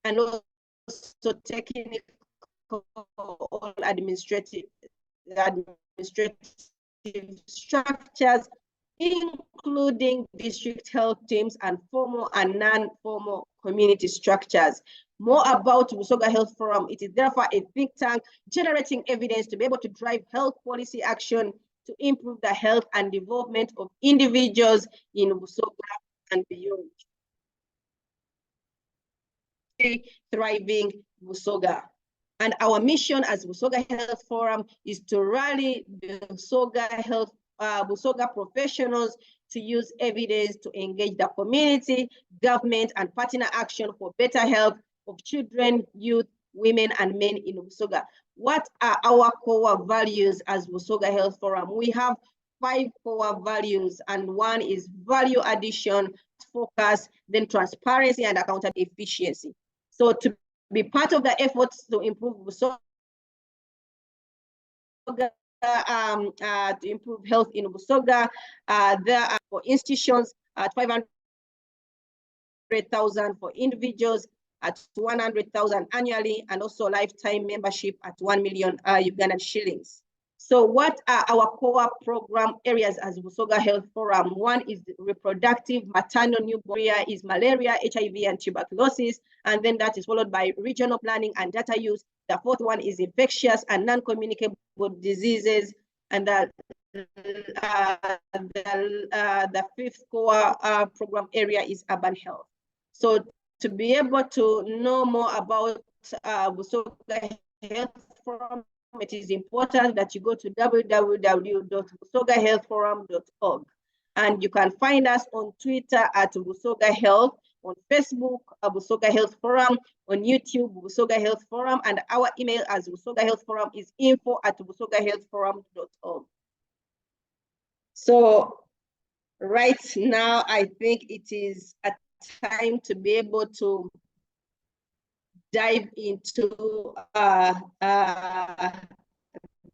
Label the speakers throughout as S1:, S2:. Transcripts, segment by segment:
S1: and also technical or administrative structures, including district health teams and formal and non-formal community structures. More about Busoga Health Forum. It is therefore a think tank generating evidence to be able to drive health policy action to improve the health and development of individuals in Busoga and beyond. Thriving Busoga. And our mission as Busoga Health Forum is to rally the Busoga professionals to use evidence to engage the community, government, and partner action for better health of children, youth, women, and men in Busoga. What are our core values as Busoga Health Forum? We have 5 core values, and one is value addition, focus, then transparency and accountability efficiency. So to be part of the efforts to improve Busoga, to improve health in Busoga, there are for institutions at 500,000 for individuals, at 100,000 annually, and also lifetime membership at 1 million Ugandan shillings. So what are our core program areas as Busoga Health Forum? One is reproductive, maternal, newborn, is malaria, HIV, and tuberculosis, and then that is followed by regional planning and data use. The 4th one is infectious and non-communicable diseases, and the 5th core program area is urban health. So to be able to know more about Busoga Health Forum, it is important that you go to www.busogahealthforum.org, and you can find us on Twitter at Busoga Health, on Facebook, Busoga Health Forum, on YouTube, Busoga Health Forum, and our email as Busoga Health Forum is info@busogahealthforum.org. So right now, I think it is a time to be able to dive into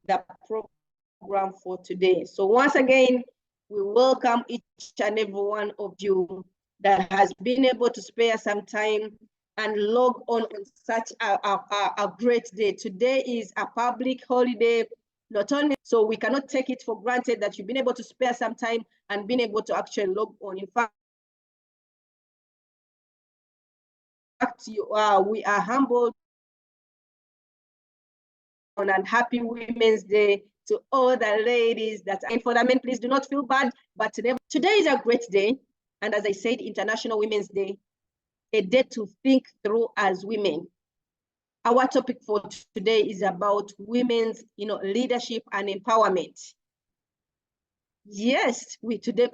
S1: the program for today. So once again, we welcome each and every one of you that has been able to spare some time and log on such a great day. Today is a public holiday, not only, so we cannot take it for granted that you've been able to spare some time and been able to actually log on. In fact, we are humbled and happy Women's Day to all the ladies that are in. For the men, please do not feel bad, but today is a great day. And as I said, International Women's Day, a day to think through as women. Our topic for today is about women's leadership and empowerment. Yes,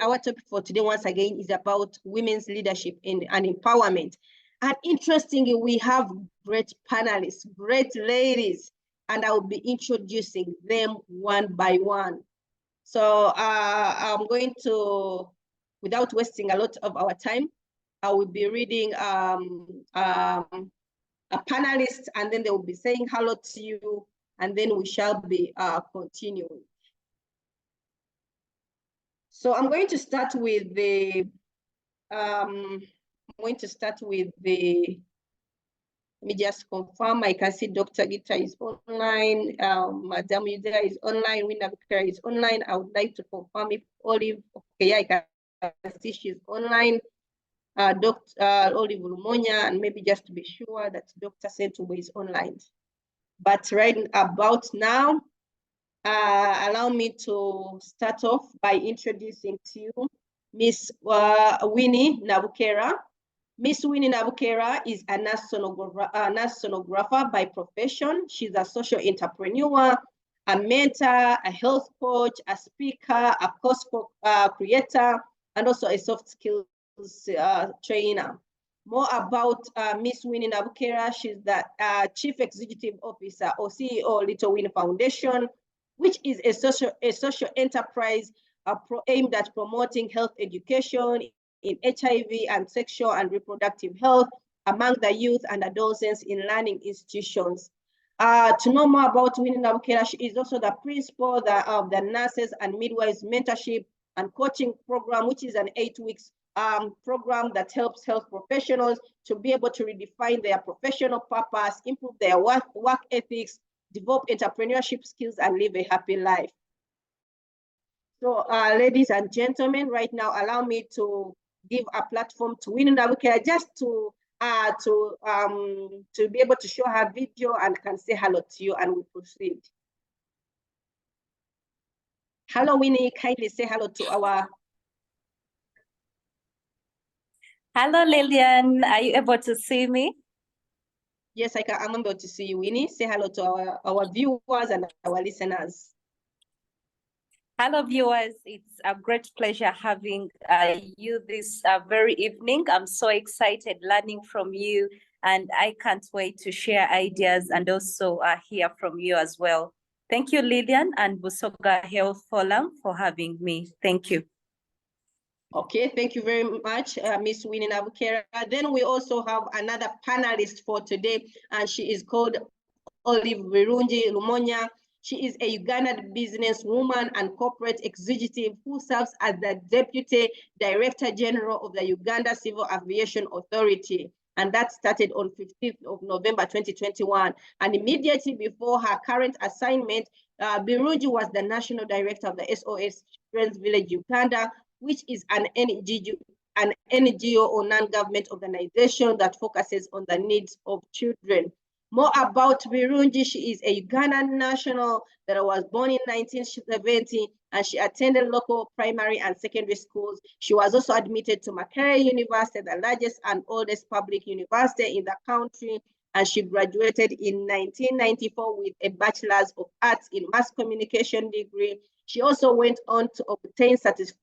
S1: our topic for today, once again, is about women's leadership and empowerment. And interestingly, we have great panelists, great ladies, and I will be introducing them one by one. So I'm going to, without wasting a lot of our time, I will be reading a panelist, and then they will be saying hello to you, and then we shall be continuing. So I'm going to start with the, let me just confirm. I can see Dr. Gita is online, Madam Yuda is online, Winna is online. I would like to confirm if Olive, okay, I can see she's online. Dr. Olive Lumonya, and maybe just to be sure that Dr. Sentubo is online. But right about now, allow me to start off by introducing to you Miss Winnie Nabukera. Miss Winnie Nabukera is a nurse sonographer by profession. She's a social entrepreneur, a mentor, a health coach, a speaker, a course creator, and also a soft skills trainer. More about Miss Winnie Nabukera. She's the Chief Executive Officer or CEO Little Win Foundation, which is a social enterprise aimed at promoting health education in HIV and sexual and reproductive health among the youth and adolescents in learning institutions. To know more about Winnie Nabukera, she is also the principal of the Nurses and Midwives Mentorship and Coaching Program, which is an 8 weeks program that helps health professionals to be able to redefine their professional purpose, improve their work ethics, develop entrepreneurship skills, and live a happy life. So, ladies and gentlemen, right now, allow me to give a platform to Winnie Nabukera just to be able to show her video and can say hello to you, and we proceed. Hello, Winnie, kindly say hello to our...
S2: Hello, Lillian. Are you able to see me?
S1: Yes, I can. I'm able to see you, Winnie. Say hello to our viewers and our listeners.
S2: Hello, viewers. It's a great pleasure having you this very evening. I'm so excited learning from you, and I can't wait to share ideas and also hear from you as well. Thank you, Lillian and Busoga Health Forum, for having me. Thank you.
S1: Okay, thank you very much, Miss Winnie Nabukera. Then we also have another panelist for today, and she is called Olive Birungi Lumonya. She is a Ugandan businesswoman and corporate executive who serves as the Deputy Director General of the Uganda Civil Aviation Authority. And that started on 15th of November 2021. And immediately before her current assignment, Birungi was the National Director of the SOS Children's Village Uganda, which is an NGO or non-government organization that focuses on the needs of children. More about Birungi: she is a Ugandan national that was born in 1970, and she attended local primary and secondary schools. She was also admitted to Makerere University, the largest and oldest public university in the country, and she graduated in 1994 with a Bachelor's of Arts in Mass Communication degree. She also went on to obtain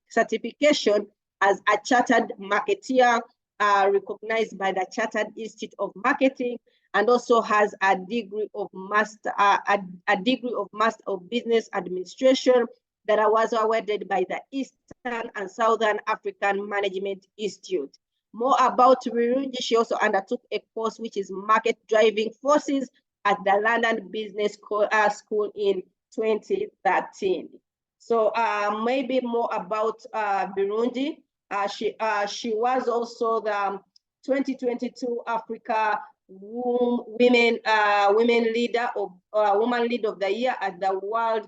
S1: certification as a chartered marketeer, recognized by the Chartered Institute of Marketing, and also has a degree of Master of Business Administration that was awarded by the Eastern and Southern African Management Institute. More about Birungi: she also undertook a course which is Market Driving Forces at the London Business School in 2013. So maybe more about Birungi. She was also the 2022 Africa Women Leader of the Year at the World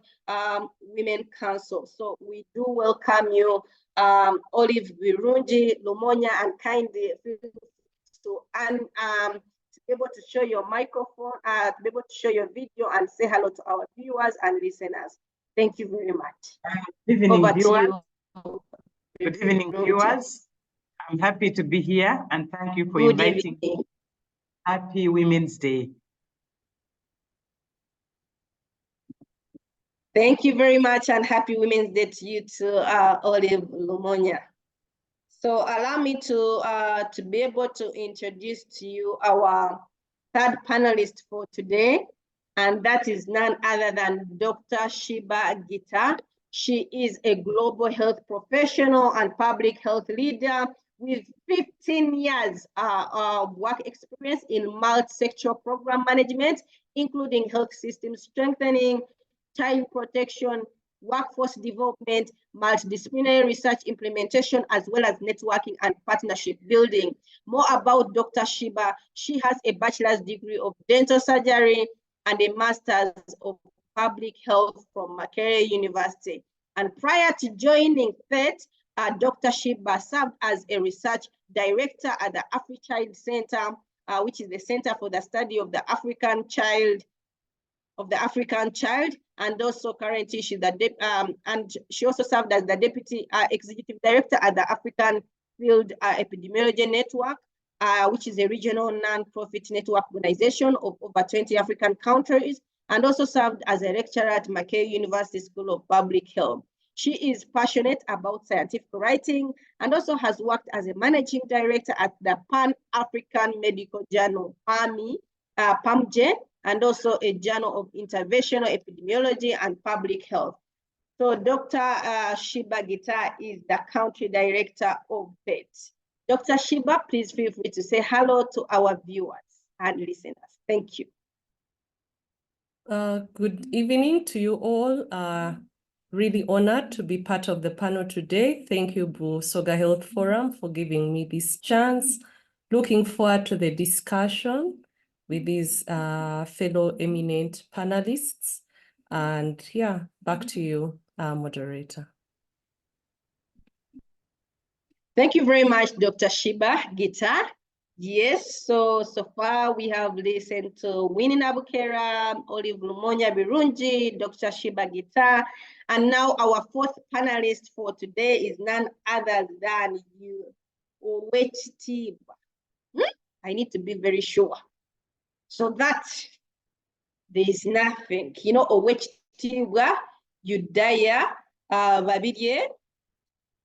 S1: Women Council. So we do welcome you, Olive Birungi Lumonya, and kindly to be able to show your microphone, to be able to show your video and say hello to our viewers and listeners. Thank you very much.
S3: Good evening,
S1: Over
S3: viewers.
S1: to you.
S3: Good evening, viewers. I'm happy to be here, and thank you for inviting me. Happy Women's Day.
S1: Thank you very much, and happy Women's Day to you too, Olive Lumonya. So allow me to be able to introduce to you our third panelist for today, and that is none other than Dr. Sheba Gita. She is a global health professional and public health leader with 15 years of work experience in multi-sectoral program management, including health system strengthening, child protection, workforce development, multidisciplinary research implementation, as well as networking and partnership building. More about Dr. Sheba: she has a bachelor's degree of dental surgery and a master's of public health from Makerere University. And prior to joining PHET, Dr. Sheba served as a research director at the AfriChild Center, which is the Center for the Study of the African Child, and also currently she's and she also served as the deputy executive director at the African Field Epidemiology Network, which is a regional non-profit network organization of over 20 African countries, and also served as a lecturer at Makerere University School of Public Health. She is passionate about scientific writing and also has worked as a managing director at the Pan-African Medical Journal, PAMJ, and also a Journal of Interventional Epidemiology and Public Health. So Dr. Sheba Gita is the country director of PHET. Dr. Sheba, please feel free to say hello to our viewers and listeners. Thank you.
S4: Good evening to you all. really honored to be part of the panel today. Thank you, Busoga Health Forum, for giving me this chance. Looking forward to the discussion with these fellow eminent panelists. And yeah, back to you, moderator.
S1: Thank you very much, Dr. Sheba Gita. Yes, so far we have listened to Winnie Nabukera, Olive Lumonya Birungi, Dr. Sheba Gita, and now our fourth panelist for today is none other than you, Owechitibwa. I need to be very sure. So that there is nothing, you know, Owechitibwa Udaya Babidye.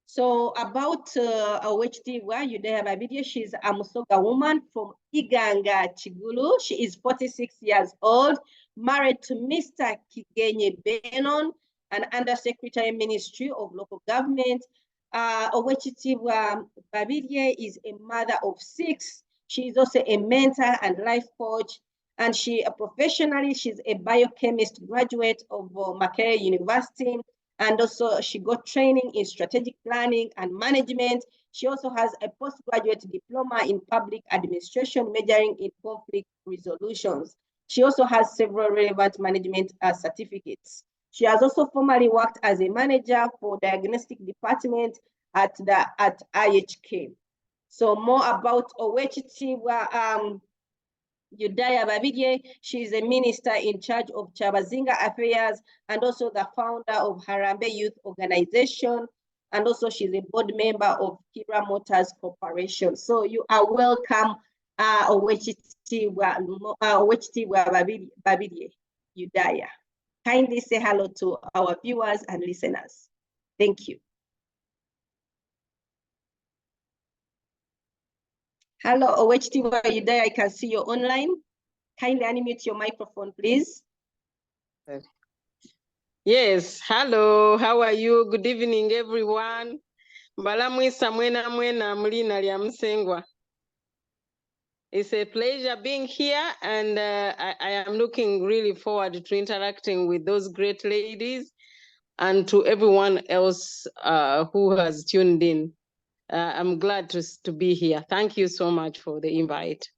S1: So about Owechitibwa Udaya Babidye, she's a Musoga woman from Iganga, Chigulu. She is 46 years old, married to Mr. Kigenye Benon, an Undersecretary Ministry of Local Government. Owechitibwa Babidye is a mother of 6. She is also a mentor and life coach. And she professionally, she's a biochemist graduate of Makerere University. And also she got training in strategic planning and management. She also has a postgraduate diploma in public administration, majoring in conflict resolutions. She also has several relevant management certificates. She has also formerly worked as a manager for diagnostic department at IHK. So more about Owechitibwa Udaya Babidye. She is a minister in charge of Chabazinga Affairs and also the founder of Harambe Youth Organization. And also she's a board member of Kira Motors Corporation. So you are welcome, Owechitibwa Babidye Udaya. Kindly say hello to our viewers and listeners. Thank you. Hello, Owechitibwa Udaya, I can see you're online. Kindly unmute your microphone, please.
S5: Yes, hello, how are you? Good evening, everyone. Mbalamwisa mwena mwena mulina lya Msengwa. It's a pleasure being here, and I am looking really forward to interacting with those great ladies and to everyone else who has tuned in. I'm glad to be here. Thank you so much for the invite.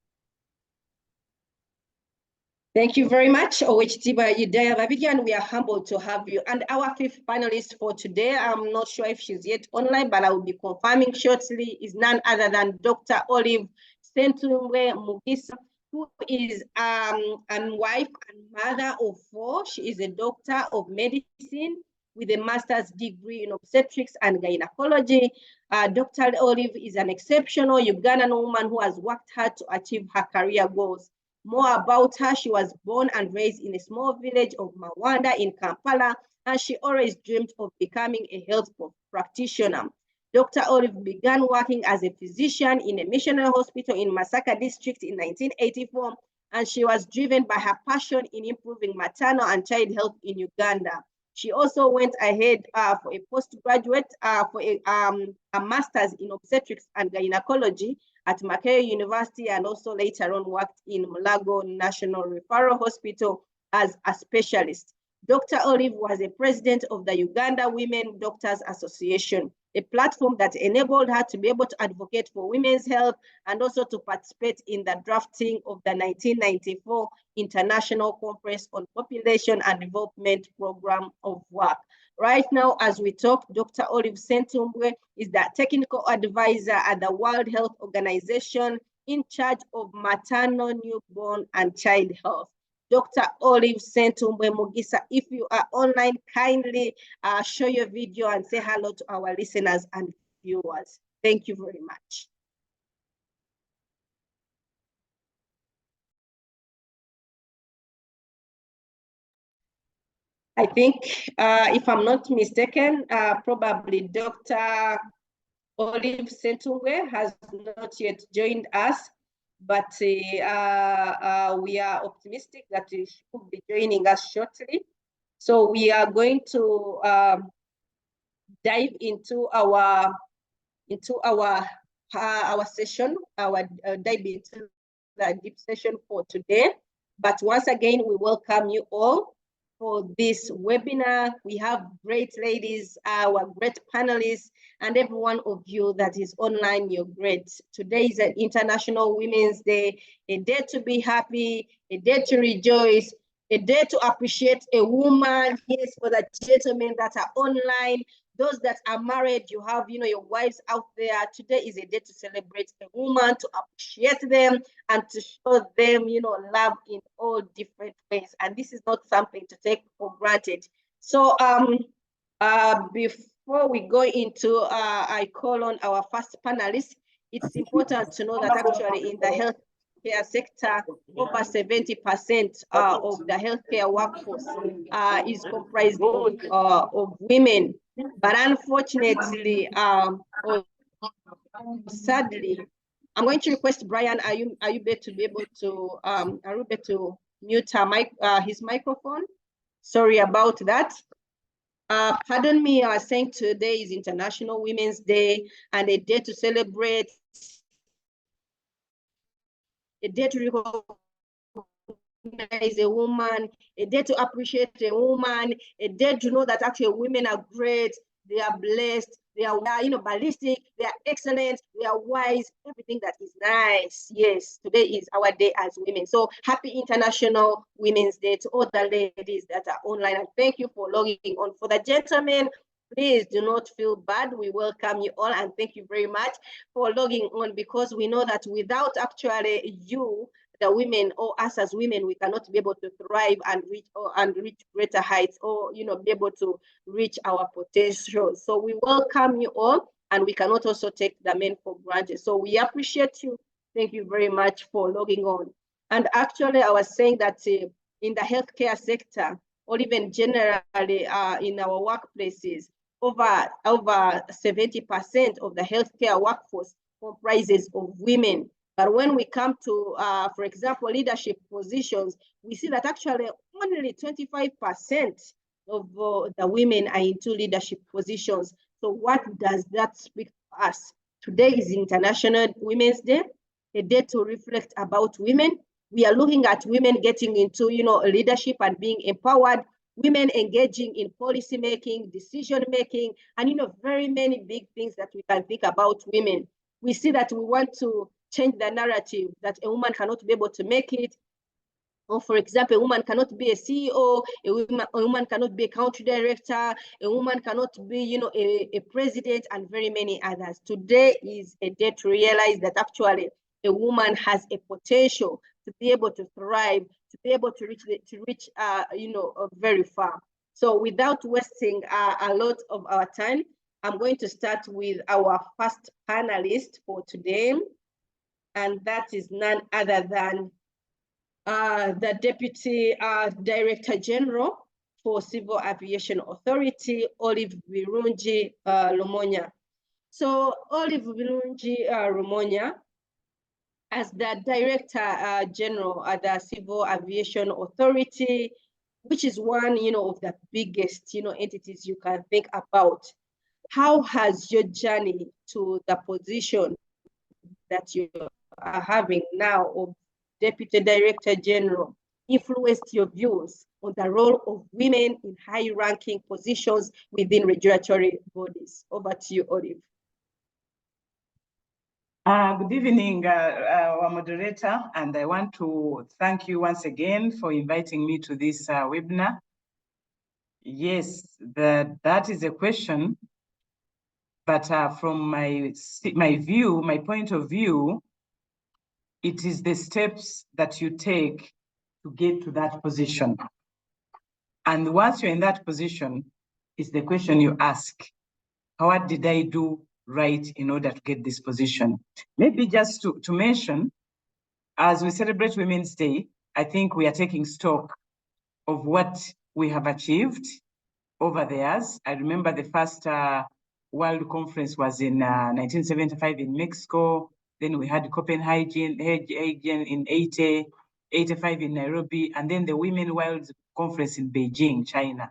S1: Thank you very much, Owechitibwa Udaya Babidye, and we are humbled to have you. And our fifth panelist for today, I'm not sure if she's yet online, but I will be confirming shortly, is none other than Dr. Olive Sentumbwe Mugisa, who is a wife and mother of 4. She is a doctor of medicine with a master's degree in obstetrics and gynecology. Dr. Olive is an exceptional Ugandan woman who has worked hard to achieve her career goals. More about her: she was born and raised in a small village of Mawanda in Kampala, and she always dreamed of becoming a health practitioner. Dr. Olive began working as a physician in a missionary hospital in Masaka district in 1984, and she was driven by her passion in improving maternal and child health in Uganda. She also went ahead for a postgraduate, for a master's in obstetrics and gynecology at Makerere University, and also later on worked in Mulago National Referral Hospital as a specialist. Dr. Olive was a president of the Uganda Women Doctors Association, a platform that enabled her to be able to advocate for women's health and also to participate in the drafting of the 1994 International Conference on Population and Development Program of Work. Right now, as we talk, Dr. Olive Sentumbwe is the technical advisor at the World Health Organization in charge of maternal, newborn, and child health. Dr. Olive Sentumbwe Mugisa, if you are online, kindly show your video and say hello to our listeners and viewers. Thank you very much. I think, if I'm not mistaken, probably Dr. Olive Sentumbwe has not yet joined us, but we are optimistic that she will be joining us shortly. So we are going to dive into our session, dive into the deep session for today. But once again, we welcome you all for this webinar. We have great ladies, our great panelists, and every one of you that is online, you're great. Today is an International Women's Day, a day to be happy, a day to rejoice, a day to appreciate a woman. Yes, for the gentlemen that are online, those that are married, you have, your wives out there. Today is a day to celebrate a woman, to appreciate them, and to show them, love in all different ways. And this is not something to take for granted. So before we go into, I call on our first panelist, it's important to know that actually in the healthcare sector, over 70% of the healthcare workforce is comprised of women. But unfortunately, or sadly, I'm going to request Brian, are you able to be able to, are you able to mute his microphone? Sorry about that. Pardon me, I was saying today is International Women's Day and a day to celebrate, a day to recognize a woman, a day to appreciate a woman, a day to know that actually women are great, they are blessed, they are ballistic, they are excellent, they are wise, everything that is nice. Yes, today is our day as women. So happy International Women's Day to all the ladies that are online, and thank you for logging on. For the gentlemen, please do not feel bad. We welcome you all, and thank you very much for logging on, because we know that without actually you, the women, or us as women, we cannot be able to thrive and reach greater heights, or be able to reach our potential. So we welcome you all, and we cannot also take the men for granted. So we appreciate you. Thank you very much for logging on. And actually, I was saying that in the healthcare sector, or even generally in our workplaces, over 70% of the healthcare workforce comprises of women. But when we come to, for example, leadership positions, we see that actually only 25% of the women are into leadership positions. So what does that speak to us? Today is International Women's Day, a day to reflect about women. We are looking at women getting into, leadership and being empowered, women engaging in policy making, decision making, and, very many big things that we can think about women. We see that we want to change the narrative that a woman cannot be able to make it. Or for example, a woman cannot be a CEO, a woman cannot be a country director, a woman cannot be, a president, and very many others. Today is a day to realize that actually a woman has a potential to be able to thrive, to be able to reach very far. So without wasting a lot of our time, I'm going to start with our first panelist for today. And that is none other than the Deputy Director General for Civil Aviation Authority, Olive Birungi Lumonya. So Olive Birungi Lumonya, as the Director General at the Civil Aviation Authority, which is one, of the biggest, entities you can think about. How has your journey to the position that you are having now of Deputy Director General influenced your views on the role of women in high-ranking positions within regulatory bodies? Over to you, Olive.
S3: Good evening, our moderator, and I want to thank you once again for inviting me to this webinar. Yes, that is a question, but from my point of view, it is the steps that you take to get to that position. And once you're in that position, it's the question you ask, what did I do right in order to get this position? Maybe just to mention, as we celebrate Women's Day, I think we are taking stock of what we have achieved over the years. I remember the first World Conference was in 1975 in Mexico. Then we had Copenhagen in 85 in Nairobi, and then the Women World Conference in Beijing, China.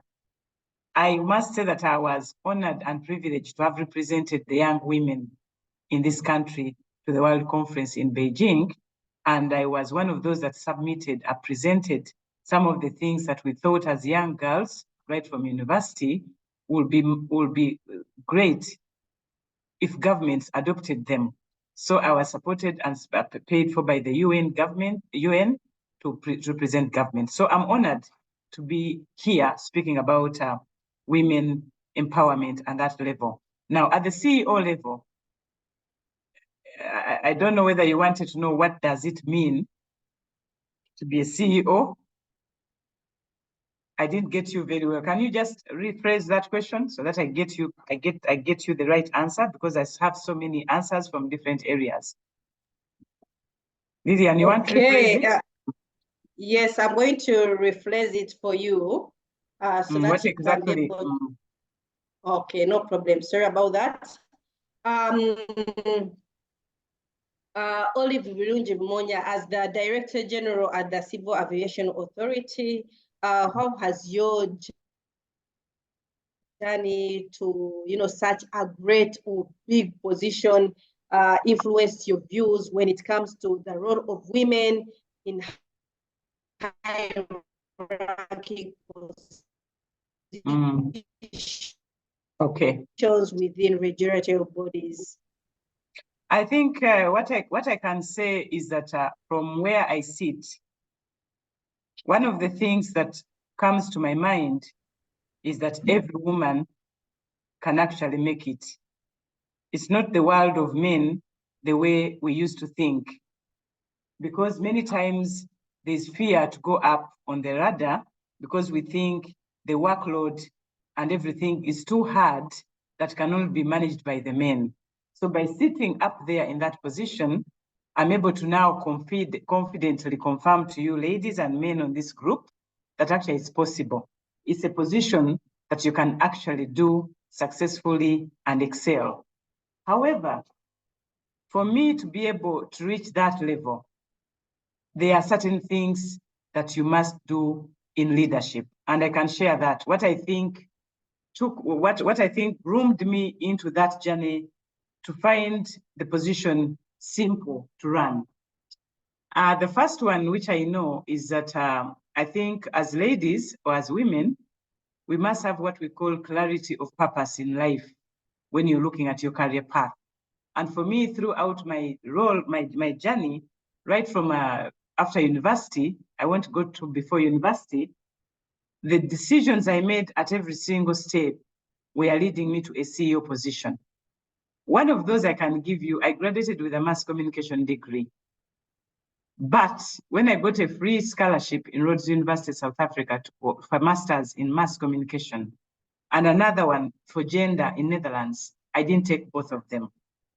S3: I must say that I was honored and privileged to have represented the young women in this country to the World Conference in Beijing. And I was one of those that submitted, presented some of the things that we thought as young girls, right from university, will be great if governments adopted them. So I was supported and paid for by the UN to represent government. So I'm honored to be here speaking about women empowerment at that level. Now, at the CEO level, I don't know whether you wanted to know what does it mean to be a CEO. I didn't get you very well. Can you just rephrase that question so that I get you the right answer, because I have so many answers from different areas. Lillian, you want to rephrase it?
S1: Yes, I'm going to rephrase it for you. So that
S3: what
S1: you can be
S3: exactly?
S1: able... Okay, no problem. Sorry about that. Olive Birungi Monya, as the Director General at the Civil Aviation Authority, how has your journey to, such a great or big position influenced your views when it comes to the role of women in high-ranking positions within regulator bodies?
S3: I think what I can say is that from where I sit, one of the things that comes to my mind is that every woman can actually make it. It's not the world of men the way we used to think, because many times there's fear to go up on the radar because we think the workload and everything is too hard that can only be managed by the men. So by sitting up there in that position, I'm able to now confidently confirm to you ladies and men on this group that actually it's possible. It's a position that you can actually do successfully and excel. However, for me to be able to reach that level, there are certain things that you must do in leadership. And I can share that. What I think groomed me into that journey to find the position simple to run. The first one, which I know, is that I think as ladies or as women, we must have what we call clarity of purpose in life when you're looking at your career path. And for me, throughout my role, my journey, right from after university, I want to go to before university, the decisions I made at every single step were leading me to a CEO position. One of those I can give you, I graduated with a mass communication degree. But when I got a free scholarship in Rhodes University, South Africa for masters in mass communication, and another one for gender in Netherlands, I didn't take both of them.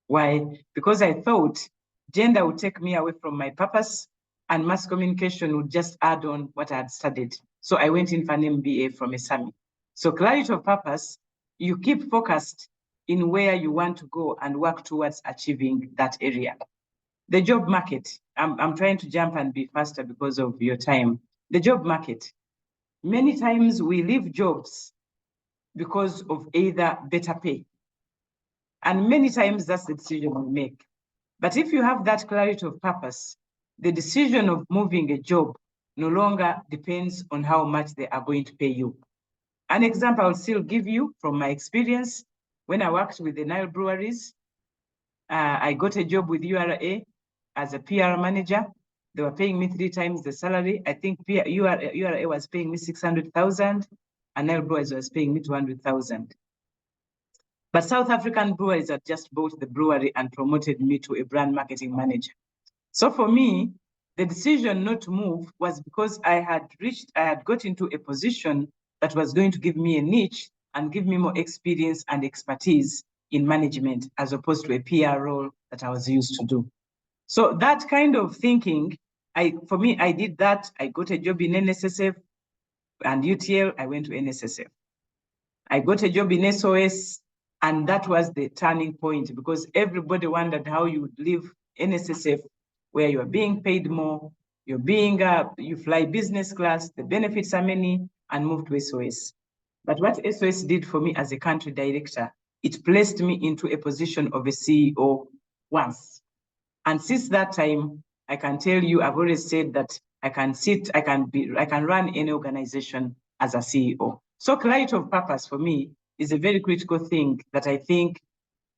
S3: Why? Because I thought gender would take me away from my purpose and mass communication would just add on what I had studied. So I went in for an MBA from ESAMI. So clarity of purpose, you keep focused in where you want to go and work towards achieving that area. The job market, I'm trying to jump and be faster because of your time. The job market, many times we leave jobs because of either better pay. And many times that's the decision we make. But if you have that clarity of purpose, the decision of moving a job no longer depends on how much they are going to pay you. An example I'll still give you from my experience. When I worked with the Nile breweries, I got a job with URA as a PR manager. They were paying me 3 times the salary. I think URA was paying me 600,000 and Nile Breweries was paying me 200,000. But South African Breweries had just bought the brewery and promoted me to a brand marketing manager. So for me, the decision not to move was because I had got into a position that was going to give me a niche and give me more experience and expertise in management as opposed to a PR role that I was used to do. So that kind of thinking, for me, I did that. I got a job in NSSF and UTL, I went to NSSF. I got a job in SOS, and that was the turning point because everybody wondered how you would leave NSSF where you are being paid more, you fly business class, the benefits are many, and move to SOS. But what SOS did for me as a country director, it placed me into a position of a CEO once. And since that time, I can tell you, I've always said that I can run any organization as a CEO. So clarity of purpose for me is a very critical thing that I think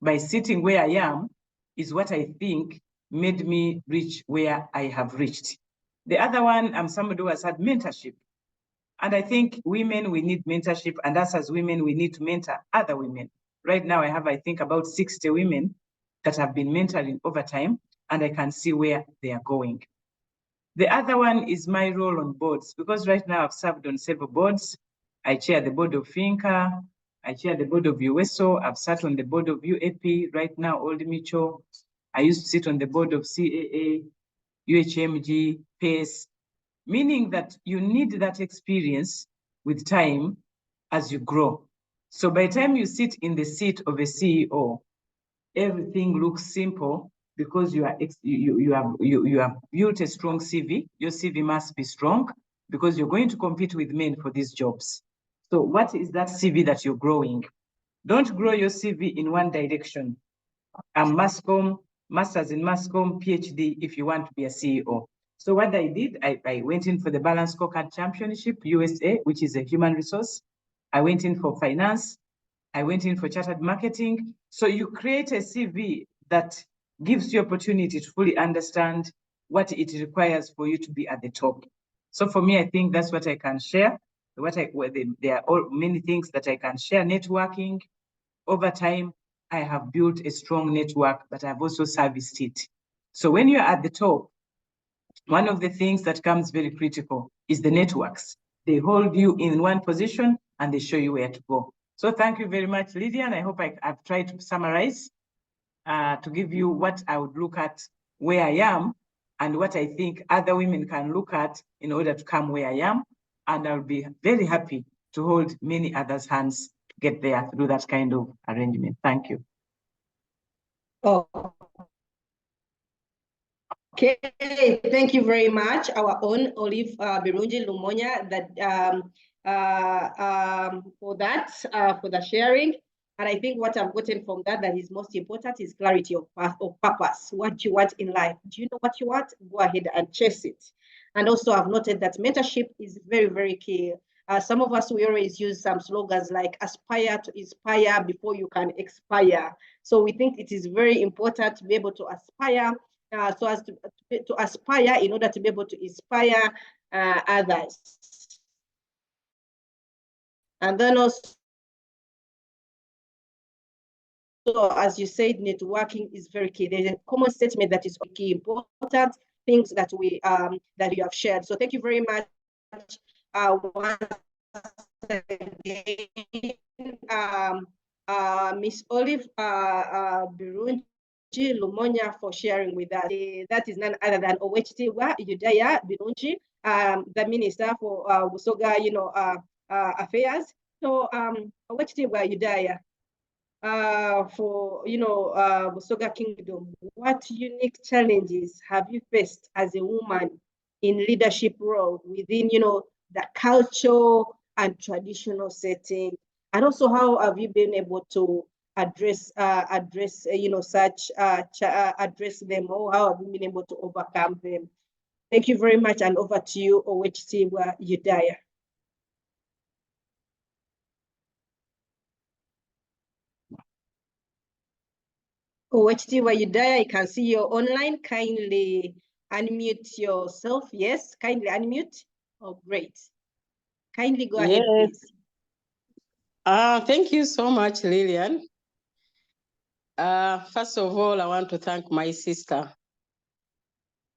S3: by sitting where I am is what I think made me reach where I have reached. The other one, I'm somebody who has had mentorship. And I think women, we need mentorship, and us as women, we need to mentor other women. Right now, I have, I think, about 60 women that have been mentoring over time, and I can see where they are going. The other one is my role on boards, because right now I've served on several boards. I chair the board of FINCA, I chair the board of USO, I've sat on the board of UAP, right now Old Mutual. I used to sit on the board of CAA, UHMG, PACE, meaning that you need that experience with time as you grow. So by the time you sit in the seat of a CEO, everything looks simple because you have built a strong CV. Your CV must be strong because you're going to compete with men for these jobs. So what is that CV that you're growing? Don't grow your CV in one direction. I'm Masscom, Masters in Masscom, PhD if you want to be a CEO. So what I did, I went in for the Balanced Scorecard Championship, USA, which is a human resource. I went in for finance. I went in for chartered marketing. So you create a CV that gives you opportunity to fully understand what it requires for you to be at the top. So for me, I think that's what I can share. There are many things that I can share. Networking. Over time, I have built a strong network, but I've also serviced it. So when you're at the top, one of the things that comes very critical is the networks. They hold you in one position and they show you where to go. So thank you very much, Lydia. And I hope I've tried to summarize to give you what I would look at where I am and what I think other women can look at in order to come where I am. And I'll be very happy to hold many others' hands to get there through that kind of arrangement. Thank you.
S1: Oh. Okay, thank you very much. Our own Olive Birungi Lumonya for the sharing. And I think what I've gotten from that is most important is clarity of purpose. What you want in life. Do you know what you want? Go ahead and chase it. And also I've noted that mentorship is very, very key. Some of us, we always use some slogans like aspire to inspire before you can expire. So we think it is very important to be able to aspire so as to aspire in order to be able to inspire others. And then also, as you said, networking is very key. There's a common statement that is key, important things that we that you have shared. So thank you very much. Once again, Miss Olive Birungi Lumonya for sharing with us. That is none other than Owechitiwa Udaya Birungi, the Minister for Busoga, Affairs. So Owechitiwa Udaya, for Busoga Kingdom, what unique challenges have you faced as a woman in leadership role within the cultural and traditional setting, and also how have you been able to address address them, or how have you been able to overcome them? Thank you very much, and over to you, Owechitiwa Udaya. Owechitiwa Udaya, I can see you're online. Kindly unmute yourself. Yes, kindly unmute. Oh, great. Kindly go ahead, please.
S5: Thank you so much, Lillian. First of all, I want to thank my sister,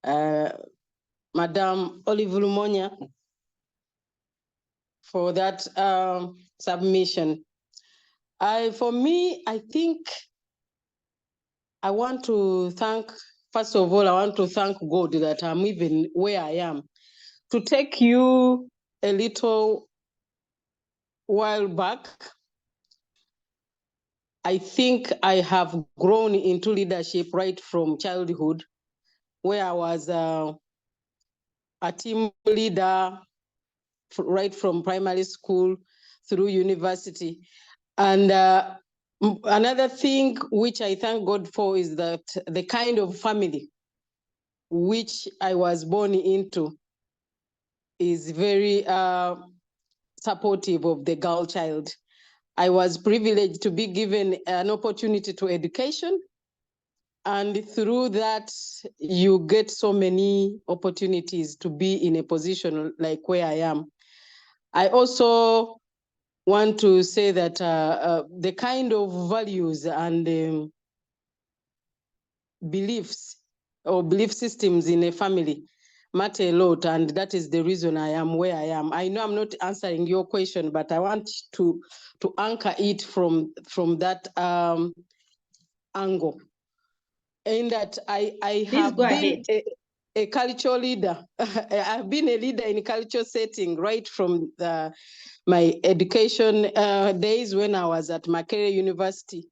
S5: Madam Olive Lumonya, for that submission. For me, I think I want to thank, first of all, I want to thank God that I'm even where I am. To take you a little while back, I think I have grown into leadership right from childhood, where I was a team leader right from primary school through university. And another thing which I thank God for is that the kind of family which I was born into, is very supportive of the girl child. I was privileged to be given an opportunity to education. And through that, you get so many opportunities to be in a position like where I am. I also want to say that the kind of values and beliefs or belief systems in a family matter a lot, and that is the reason I am where I am. I know I'm not answering your question, but I want to anchor it from that angle. In that I
S1: Please
S5: have
S1: go
S5: been
S1: ahead.
S5: a cultural leader. I've been a leader in a cultural setting right from my education days when I was at Makerere University.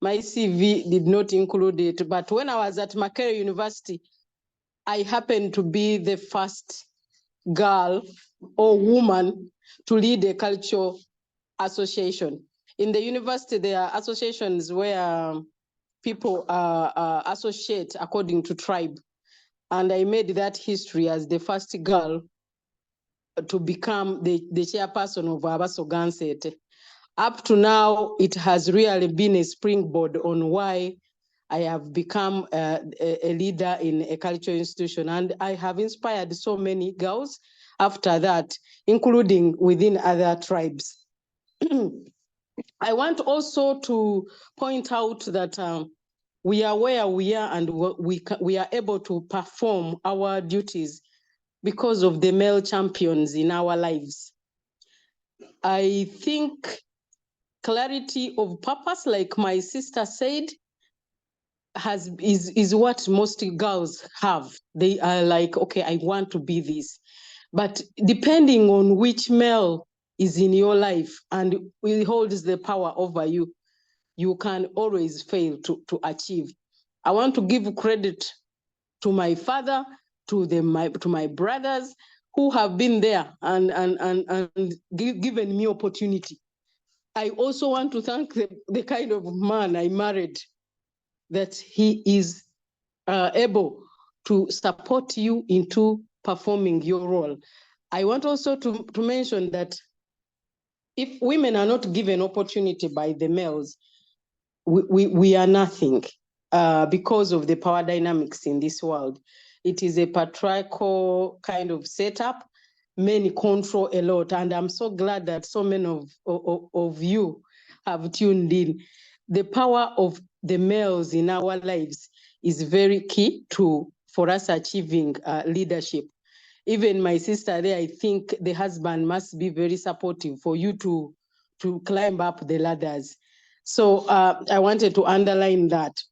S5: My CV did not include it, but when I was at Makerere University, I happened to be the first girl or woman to lead a cultural association. In the university, there are associations where people associate according to tribe. And I made that history as the first girl to become the chairperson of Abasogansete. Up to now, it has really been a springboard on why I have become a leader in a cultural institution. And I have inspired so many girls after that, including within other tribes. I want also to point out that we are where we are and we are able to perform our duties because of the male champions in our lives. I think clarity of purpose, like my sister said, is what most girls have. They are like, okay, I want to be this. But depending on which male is in your life and holds the power over you, you can always fail to achieve. I want to give credit to my father, to my brothers who have been there and given me opportunity. I also want to thank the kind of man I married, that he is able to support you into performing your role. I want also to mention that if women are not given opportunity by the males, we are nothing because of the power dynamics in this world. It is a patriarchal kind of setup. Many control a lot, and I'm so glad that so many of you have tuned in. The power of the males in our lives is very key for us achieving leadership. Even my sister there, I think the husband must be very supportive for you to climb up the ladders. So I wanted to underline that.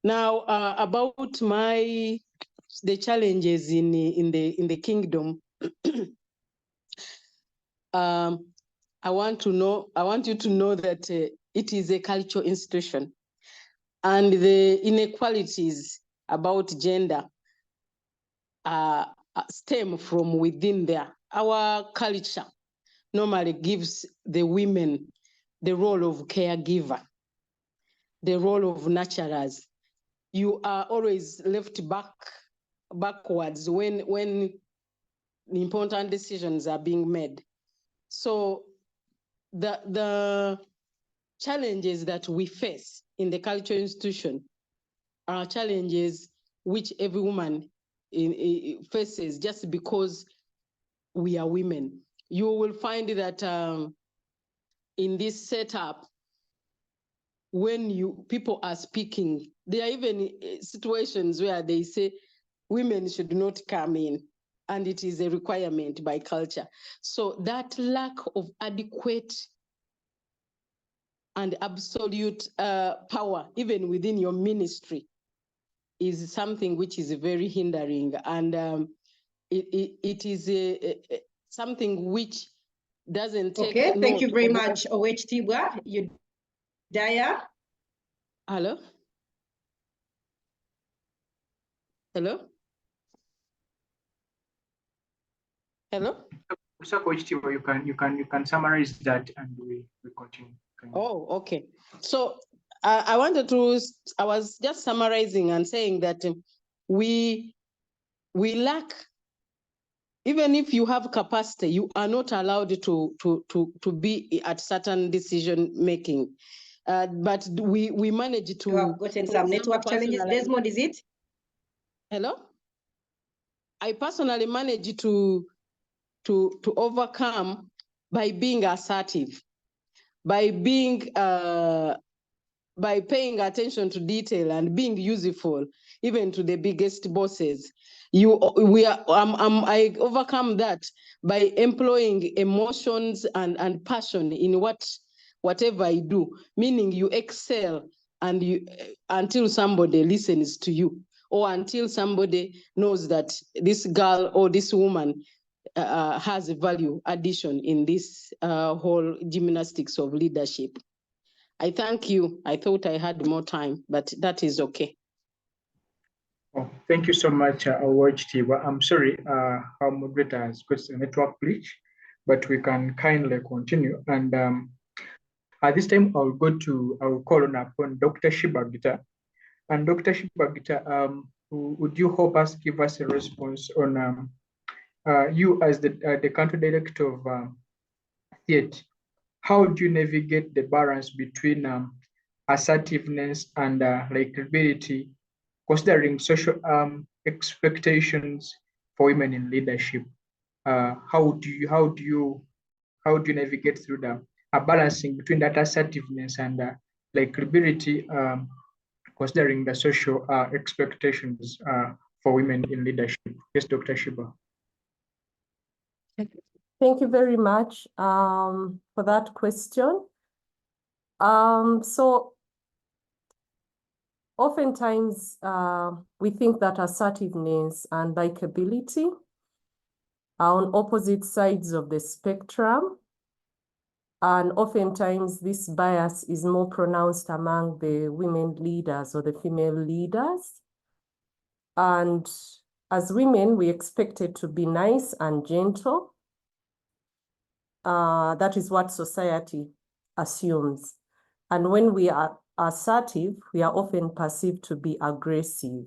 S5: Now about the challenges in the kingdom. I want you to know that it is a cultural institution, and the inequalities about gender stem from within there. Our culture normally gives the women the role of caregiver, the role of nurturers. You are always left backwards when important decisions are being made. So the challenges that we face in the cultural institution are challenges which every woman faces just because we are women. You will find that in this setup, when people are speaking, there are even situations where they say women should not come in, and it is a requirement by culture. So that lack of adequate and absolute power, even within your ministry, is something which is very hindering, and it is something which doesn't take
S1: Okay, thank you
S5: note
S1: very
S5: of
S1: much, Owech-Tibwa. Udaya.
S5: Hello? Hello? Hello?
S6: You can summarize that and we continue.
S5: Oh, okay. So I was just summarizing and saying that we we lack. Even if you have capacity, you are not allowed to be at certain decision making. But we manage to.
S1: You have gotten some network challenges. Desmond, is it?
S5: Hello? I personally managed to overcome by being assertive, by being by paying attention to detail and being useful, even to the biggest bosses. I overcome that by employing emotions and passion in whatever I do, meaning you excel and you until somebody listens to you, or until somebody knows that this girl or this woman has a value addition in this whole gymnastics of leadership. I thank you. I thought I had more time, but that is okay.
S6: Oh, thank you so much, Award Tiwa. I'm sorry, our moderator has got a network glitch, but we can kindly continue. And at this time, I will call upon Dr. Shibagita. And Dr. Shibagita, would you help us give us a response on you as the country director of THEAT? How do you navigate the balance between assertiveness and likability, considering social expectations for women in leadership? How do you navigate through the balancing between that assertiveness and likability, considering the social expectations for women in leadership? Yes, Dr. Shiba.
S4: Thank you very much for that question. So oftentimes we think that assertiveness and likability are on opposite sides of the spectrum. And oftentimes this bias is more pronounced among the women leaders or the female leaders. And as women, we expected to be nice and gentle. That is what society assumes. And when we are assertive, we are often perceived to be aggressive.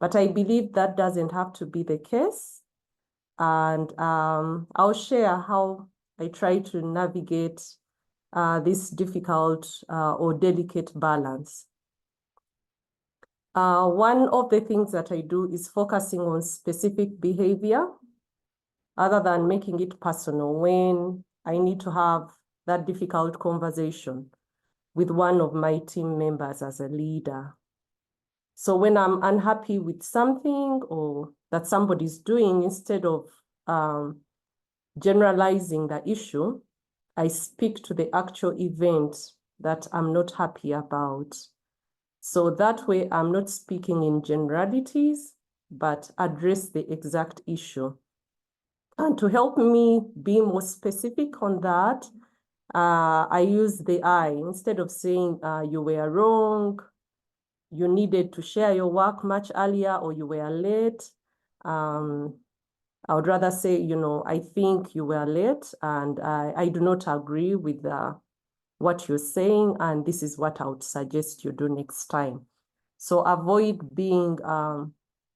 S4: But I believe that doesn't have to be the case. And I'll share how I try to navigate this difficult or delicate balance. One of the things that I do is focusing on specific behavior other than making it personal when I need to have that difficult conversation with one of my team members as a leader. So when I'm unhappy with something or that somebody's doing, instead of generalizing the issue, I speak to the actual event that I'm not happy about. So that way I'm not speaking in generalities, but address the exact issue. And to help me be more specific on that, I use the I. Instead of saying you were wrong, you needed to share your work much earlier, or you were late, I would rather say, I think you were late and I do not agree with what you're saying, and this is what I would suggest you do next time. So avoid being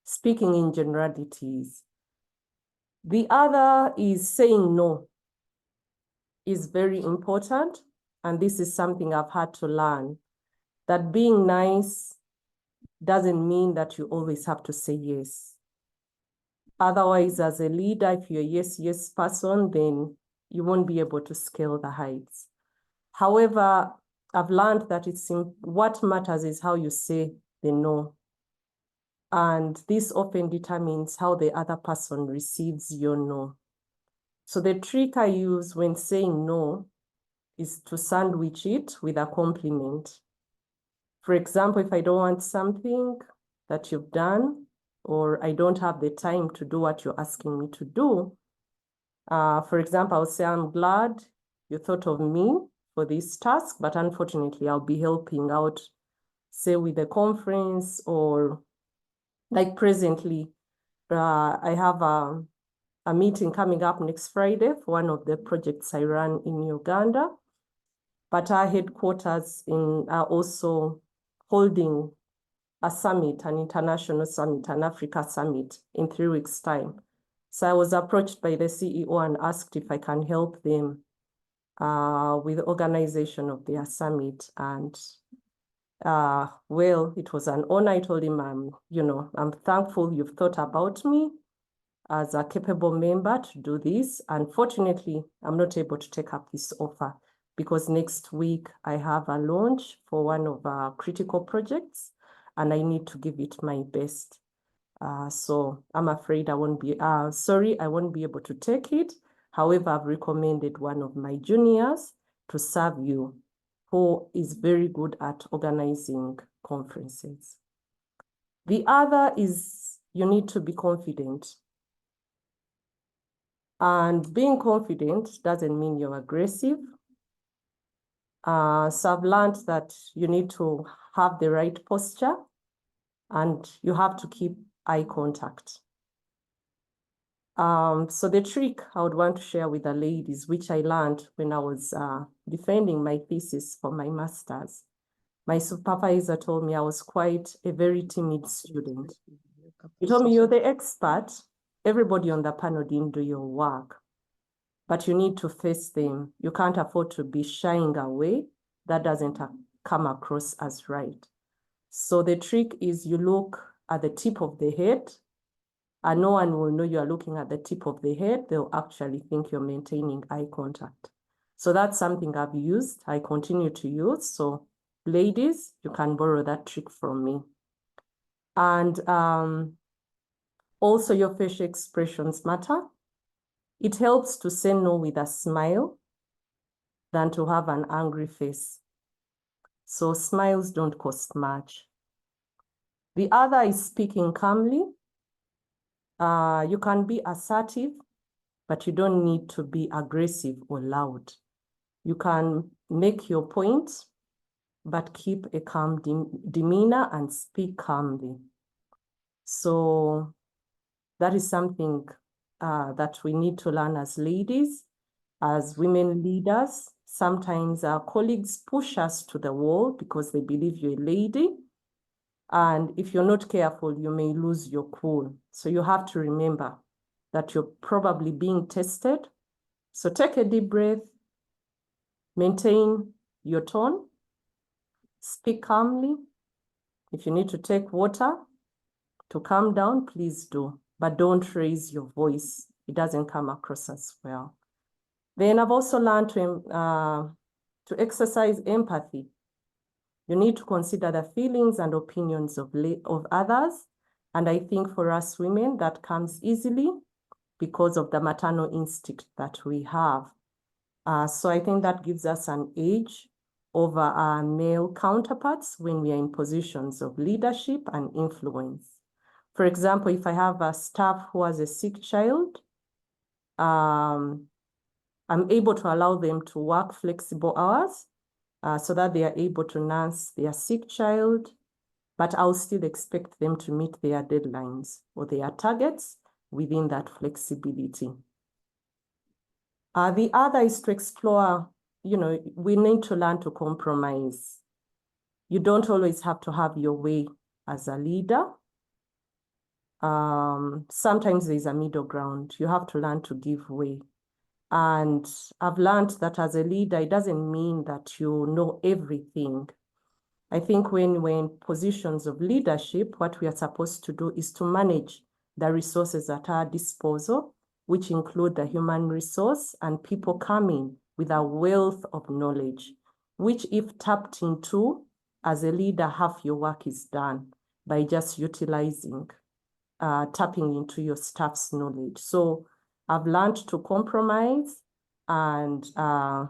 S4: speaking in generalities. The other is saying no is very important, and this is something I've had to learn, that being nice doesn't mean that you always have to say yes. Otherwise, as a leader, if you're a yes person, then you won't be able to scale the heights. However, I've learned that what matters is how you say the no. And this often determines how the other person receives your no. So the trick I use when saying no is to sandwich it with a compliment. For example, if I don't want something that you've done, or I don't have the time to do what you're asking me to do, for example, I'll say, I'm glad you thought of me for this task, but unfortunately, I'll be helping out, say, with the conference, or like presently, I have a meeting coming up next Friday for one of the projects I run in Uganda, but our headquarters are also holding a summit, an international summit, an Africa summit in 3 weeks' time. So I was approached by the CEO and asked if I can help them with the organization of their summit. And well, it was an honor. I told him, I'm thankful you've thought about me as a capable member to do this. Unfortunately, I'm not able to take up this offer because next week I have a launch for one of our critical projects and I need to give it my best. So I'm afraid I won't be, sorry, I won't be able to take it. However, I've recommended one of my juniors to serve you, who is very good at organizing conferences. The other is you need to be confident. And being confident doesn't mean you're aggressive. So I've learned that you need to have the right posture and you have to keep eye contact. So the trick I would want to share with the ladies, which I learned when I was defending my thesis for my master's. My supervisor told me I was quite a very timid student. He told me, you're the expert. Everybody on the panel didn't do your work, but you need to face them. You can't afford to be shying away. That doesn't come across as right. So the trick is you look at the tip of the head, and no one will know you're looking at the tip of the head. They'll actually think you're maintaining eye contact. So that's something I've used. I continue to use. So ladies, you can borrow that trick from me. And also your facial expressions matter. It helps to say no with a smile than to have an angry face. So smiles don't cost much. The other is speaking calmly. You can be assertive, but you don't need to be aggressive or loud. You can make your point, but keep a calm demeanor and speak calmly. So that is something that we need to learn as ladies, as women leaders. Sometimes our colleagues push us to the wall because they believe you're a lady. And if you're not careful, you may lose your cool. So you have to remember that you're probably being tested. So take a deep breath, maintain your tone, speak calmly. If you need to take water to calm down, please do, but don't raise your voice. It doesn't come across as well. Then I've also learned to exercise empathy. You need to consider the feelings and opinions of others. And I think for us women, that comes easily because of the maternal instinct that we have. So I think that gives us an edge over our male counterparts when we are in positions of leadership and influence. For example, if I have a staff who has a sick child, I'm able to allow them to work flexible hours so that they are able to nurse their sick child, but I'll still expect them to meet their deadlines or their targets within that flexibility. The other is to explore, we need to learn to compromise. You don't always have to have your way as a leader. Sometimes there's a middle ground. You have to learn to give way. And I've learned that as a leader, it doesn't mean that you know everything. I think when we're in positions of leadership, what we are supposed to do is to manage the resources at our disposal, which include the human resource and people coming with a wealth of knowledge, which if tapped into, as a leader, half your work is done by just utilizing, tapping into your staff's knowledge. So I've learned to compromise, and I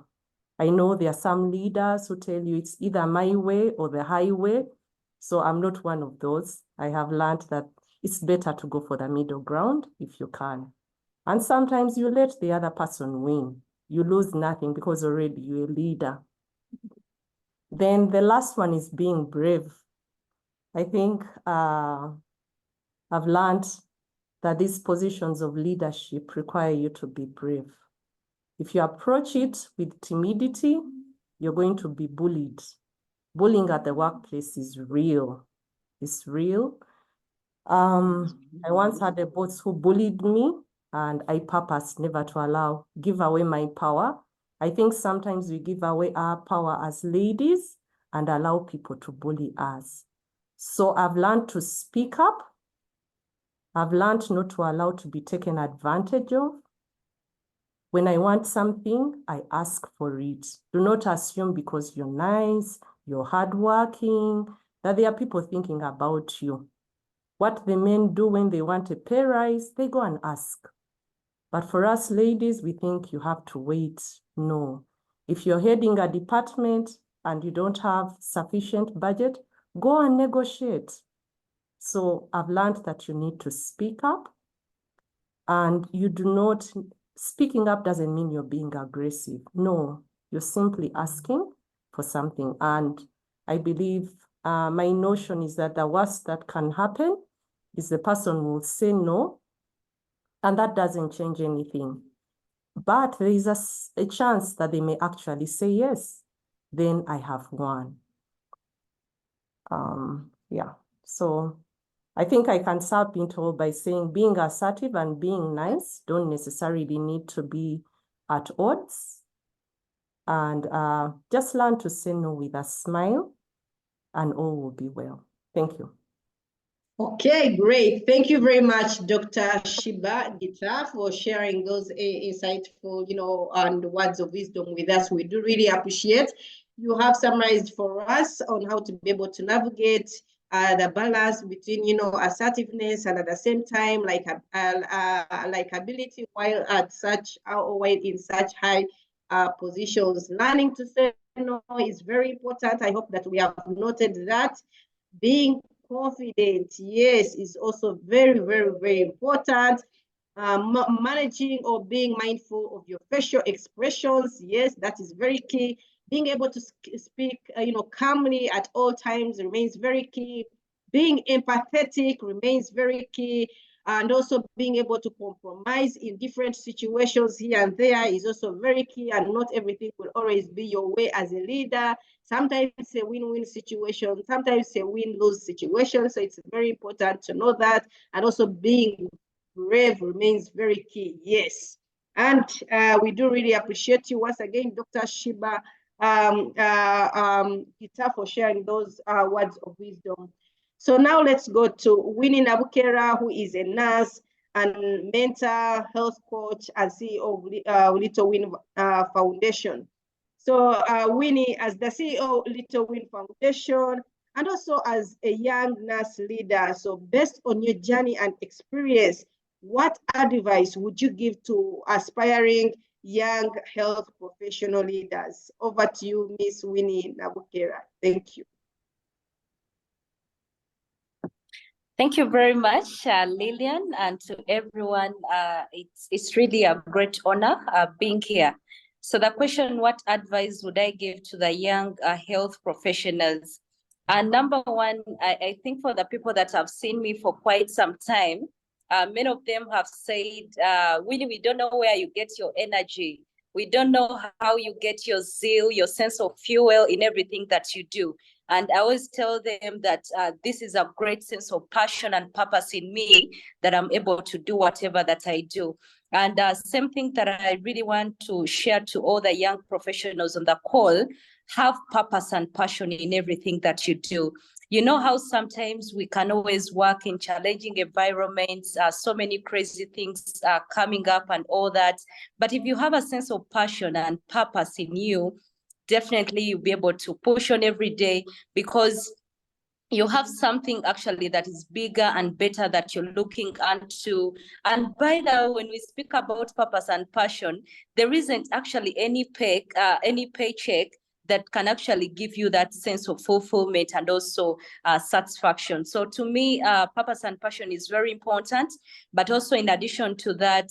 S4: know there are some leaders who tell you it's either my way or the highway. So I'm not one of those. I have learned that it's better to go for the middle ground if you can. And sometimes you let the other person win. You lose nothing because already you're a leader. Then the last one is being brave. I think I've learned that these positions of leadership require you to be brave. If you approach it with timidity, you're going to be bullied. Bullying at the workplace is real. is real. I once had a boss who bullied me, and I purposed never to give away my power. I think sometimes we give away our power as ladies and allow people to bully us. So I've learned to speak up. I've learned not to allow to be taken advantage of. When I want something, I ask for it. Do not assume because you're nice, you're hardworking, that there are people thinking about you. What the men do when they want a pay rise, they go and ask. But for us ladies, we think you have to wait. No. If you're heading a department and you don't have sufficient budget, go and negotiate. So I've learned that you need to speak up, and speaking up doesn't mean you're being aggressive. No, you're simply asking for something. And I believe my notion is that the worst that can happen is the person will say no, and that doesn't change anything. But there is a chance that they may actually say yes. Then I have won. Yeah, so I think I can sum it all by saying being assertive and being nice don't necessarily need to be at odds. And just learn to say no with a smile, and all will be well. Thank you.
S1: Okay, great. Thank you very much, Dr. Sheba Gita, for sharing those insightful, and words of wisdom with us. We do really appreciate. You have summarized for us on how to be able to navigate the balance between, assertiveness and at the same time, likability while in such high positions. Learning to say no is very important. I hope that we have noted that. Being confident, yes, is also very, very, very important. Managing or being mindful of your facial expressions, yes, that is very key. Being able to speak, calmly at all times remains very key. Being empathetic remains very key. And also being able to compromise in different situations here and there is also very key. And not everything will always be your way as a leader. Sometimes it's a win-win situation, sometimes it's a win-lose situation. So it's very important to know that. And also being brave remains very key, yes. And we do really appreciate you once again, Dr. Sheba Gita, for sharing those words of wisdom. So now let's go to Winnie Nabukera, who is a nurse and mental health coach and CEO of Little Win Foundation. So Winnie, as the CEO of Little Win Foundation, and also as a young nurse leader, so based on your journey and experience, what advice would you give to aspiring young health professional leaders? Over to you, Miss Winnie Nabukera. Thank you.
S2: Thank you very much, Lillian, and to everyone. It's really a great honor being here. So the question, what advice would I give to the young health professionals? Number one, I think for the people that have seen me for quite some time, many of them have said, Winnie, we don't know where you get your energy. We don't know how you get your zeal, your sense of fuel in everything that you do. And I always tell them that this is a great sense of passion and purpose in me that I'm able to do whatever that I do. And same thing that I really want to share to all the young professionals on the call, have purpose and passion in everything that you do. You know how sometimes we can always work in challenging environments, so many crazy things are coming up and all that. But if you have a sense of passion and purpose in you, definitely you'll be able to push on every day, because you have something actually that is bigger and better that you're looking into. And by the way, when we speak about purpose and passion, there isn't actually any paycheck that can actually give you that sense of fulfillment and also satisfaction. So to me, purpose and passion is very important. But also in addition to that,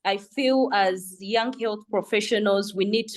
S2: I feel as young health professionals, we need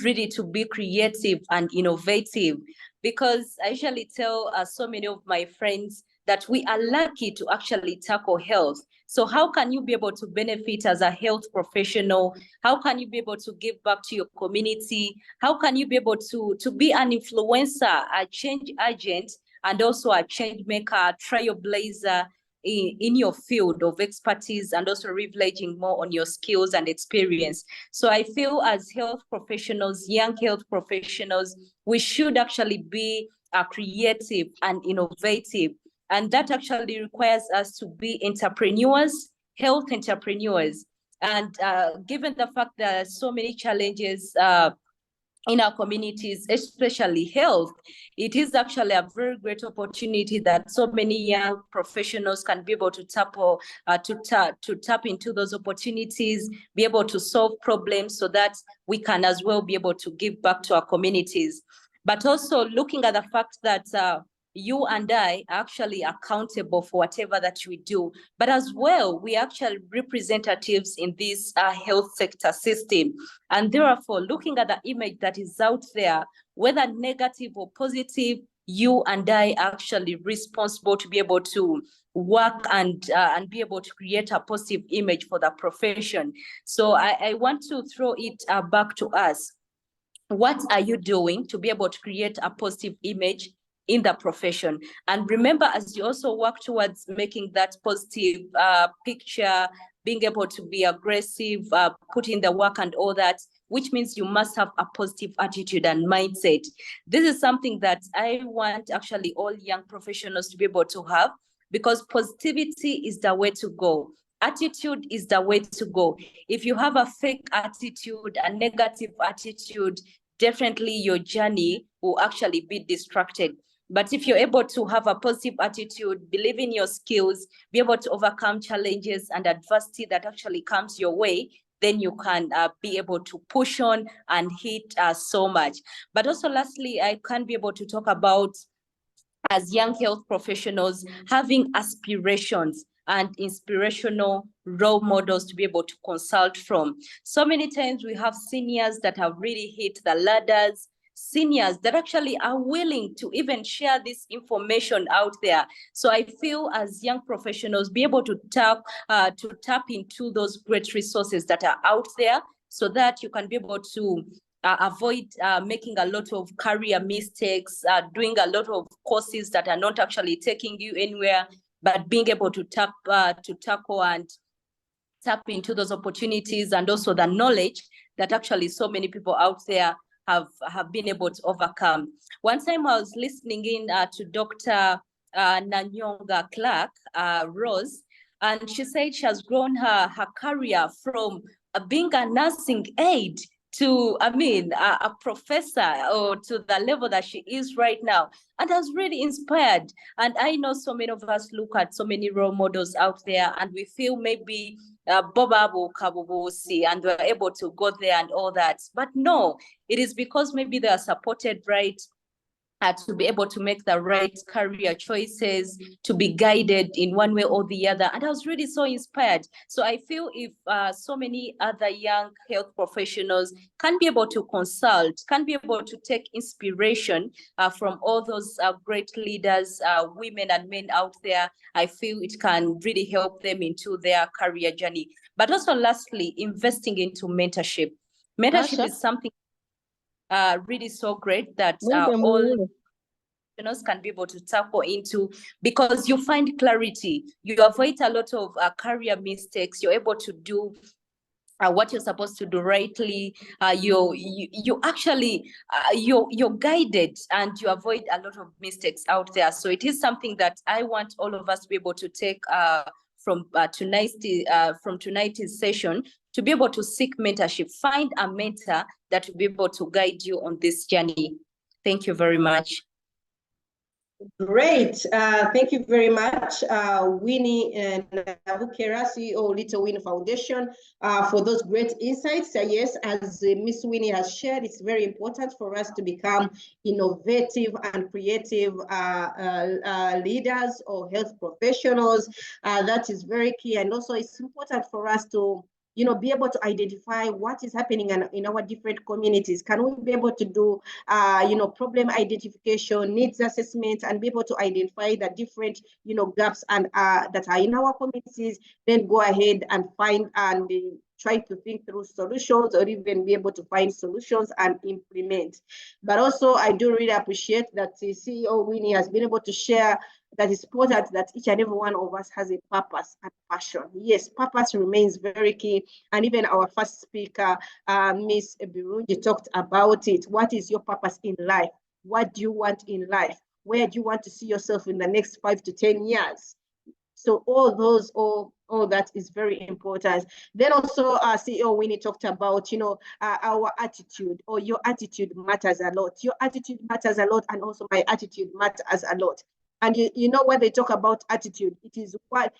S2: really to be creative and innovative, because I usually tell so many of my friends that we are lucky to actually tackle health. So how can you be able to benefit as a health professional? How can you be able to give back to your community? How can you be able to be an influencer, a change agent, and also a change maker, a trailblazer in your field of expertise, and also leveraging more on your skills and experience? So I feel as health professionals, young health professionals, we should actually be creative and innovative. And that actually requires us to be entrepreneurs, health entrepreneurs. And given the fact that there are so many challenges in our communities, especially health, it is actually a very great opportunity that so many young professionals can be able to tap into those opportunities, be able to solve problems so that we can as well be able to give back to our communities. But also looking at the fact that you and I are actually accountable for whatever that we do, but as well, we are actually representatives in this health sector system. And therefore, looking at the image that is out there, whether negative or positive, you and I are actually responsible to be able to work and be able to create a positive image for the profession. So I want to throw it back to us. What are you doing to be able to create a positive image in the profession? And remember, as you also work towards making that positive picture, being able to be aggressive, put in the work and all that, which means you must have a positive attitude and mindset. This is something that I want actually all young professionals to be able to have, because positivity is the way to go. Attitude is the way to go. If you have a fake attitude, a negative attitude, definitely your journey will actually be distracted. But if you're able to have a positive attitude, believe in your skills, be able to overcome challenges and adversity that actually comes your way, then you can be able to push on and hit so much. But also lastly, I can be able to talk about, as young health professionals, having aspirations and inspirational role models to be able to consult from. So many times we have seniors that have really hit the ladders, seniors that actually are willing to even share this information out there. So I feel as young professionals, be able to tap into those great resources that are out there, so that you can be able to avoid making a lot of career mistakes, doing a lot of courses that are not actually taking you anywhere, but being able to tackle and tap into those opportunities, and also the knowledge that actually so many people out there have been able to overcome. One time I was listening in to Dr. Nanyonga Clark, Rose, and she said she has grown her career from being a nursing aide to, a professor, or to the level that she is right now. And I was really inspired. And I know so many of us look at so many role models out there, and we feel maybe Bobabu Kabubusi, and we're able to go there and all that. But no, it is because maybe they are supported right, to be able to make the right career choices, to be guided in one way or the other. And I was really so inspired. So I feel if so many other young health professionals can be able to consult, can be able to take inspiration from all those great leaders, women and men out there, I feel it can really help them into their career journey. But also lastly, investing into mentorship. Mentorship is something really so great that all professionals can be able to tackle into, because you find clarity, you avoid a lot of career mistakes, you're able to do what you're supposed to do rightly, you actually you're guided, and you avoid a lot of mistakes out there. So it is something that I want all of us to be able to take from tonight's session, to be able to seek mentorship. Find a mentor that will be able to guide you on this journey. Thank you very much.
S1: Great. Thank you very much, Winnie and Nabukera, CEO, Little Winnie Foundation, for those great insights. Yes, as Miss Winnie has shared, it's very important for us to become innovative and creative leaders or health professionals. That is very key. And also it's important for us to be able to identify what is happening in our different communities? Can we be able to do, problem identification, needs assessment, and be able to identify the different, gaps and that are in our communities, then go ahead and find and try to think through solutions, or even be able to find solutions and implement. But also, I do really appreciate that the CEO Winnie has been able to share that it's important that each and every one of us has a purpose and passion. Yes, purpose remains very key. And even our first speaker, Ms. Birungi, talked about it. What is your purpose in life? What do you want in life? Where do you want to see yourself in the next 5 to 10 years? So all that is very important. Then also CEO Winnie talked about, our attitude, or your attitude matters a lot. Your attitude matters a lot, and also my attitude matters a lot. And when they talk about attitude, it is like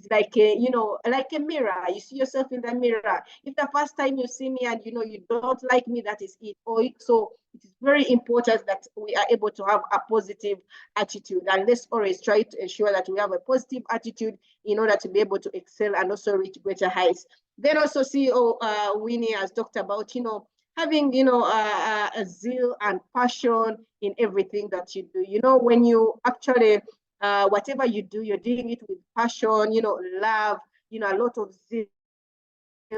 S1: like a mirror. You see yourself in the mirror. If the first time you see me and you don't like me, that is it. So it is very important that we are able to have a positive attitude, and let's always try to ensure that we have a positive attitude in order to be able to excel and also reach greater heights. Then also CEO Winnie has talked about having a zeal and passion in everything that you do. When you actually whatever you do, you're doing it with passion, love, a lot of zeal.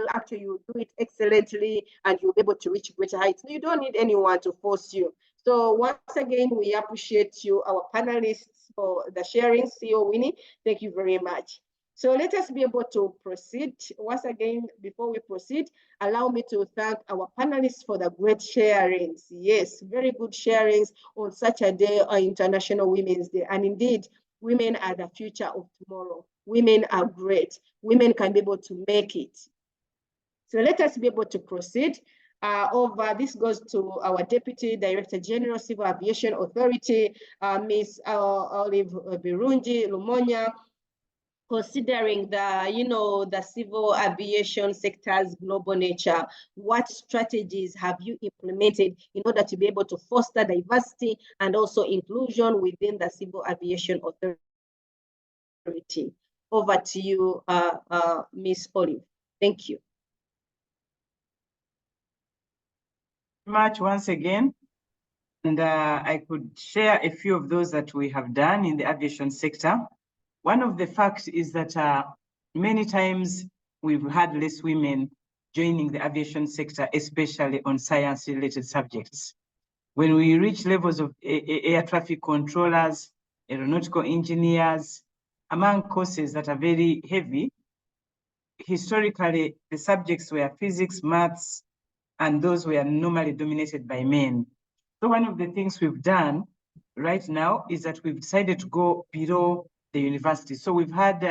S1: Actually, you do it excellently, and you'll be able to reach greater heights. You don't need anyone to force you. So once again, we appreciate you, our panelists, for the sharing. CEO Winnie, thank you very much. So let us be able to proceed. Once again, before we proceed, allow me to thank our panelists for the great sharings. Yes, very good sharings on such a day, International Women's Day. And indeed, women are the future of tomorrow. Women are great. Women can be able to make it. So let us be able to proceed. This goes to our Deputy Director General, Civil Aviation Authority, Ms. Olive Birungi Lumonya. Considering the civil aviation sector's global nature, what strategies have you implemented in order to be able to foster diversity and also inclusion within the Civil Aviation Authority? Over to you, Ms. Olive. Thank you.
S3: Much once again, and I could share a few of those that we have done in the aviation sector. One of the facts is that many times we've had less women joining the aviation sector, especially on science-related subjects. When we reach levels of air traffic controllers, aeronautical engineers, among courses that are very heavy, historically, the subjects were physics, maths, and those were normally dominated by men. So one of the things we've done right now is that we've decided to go below the university. So we've had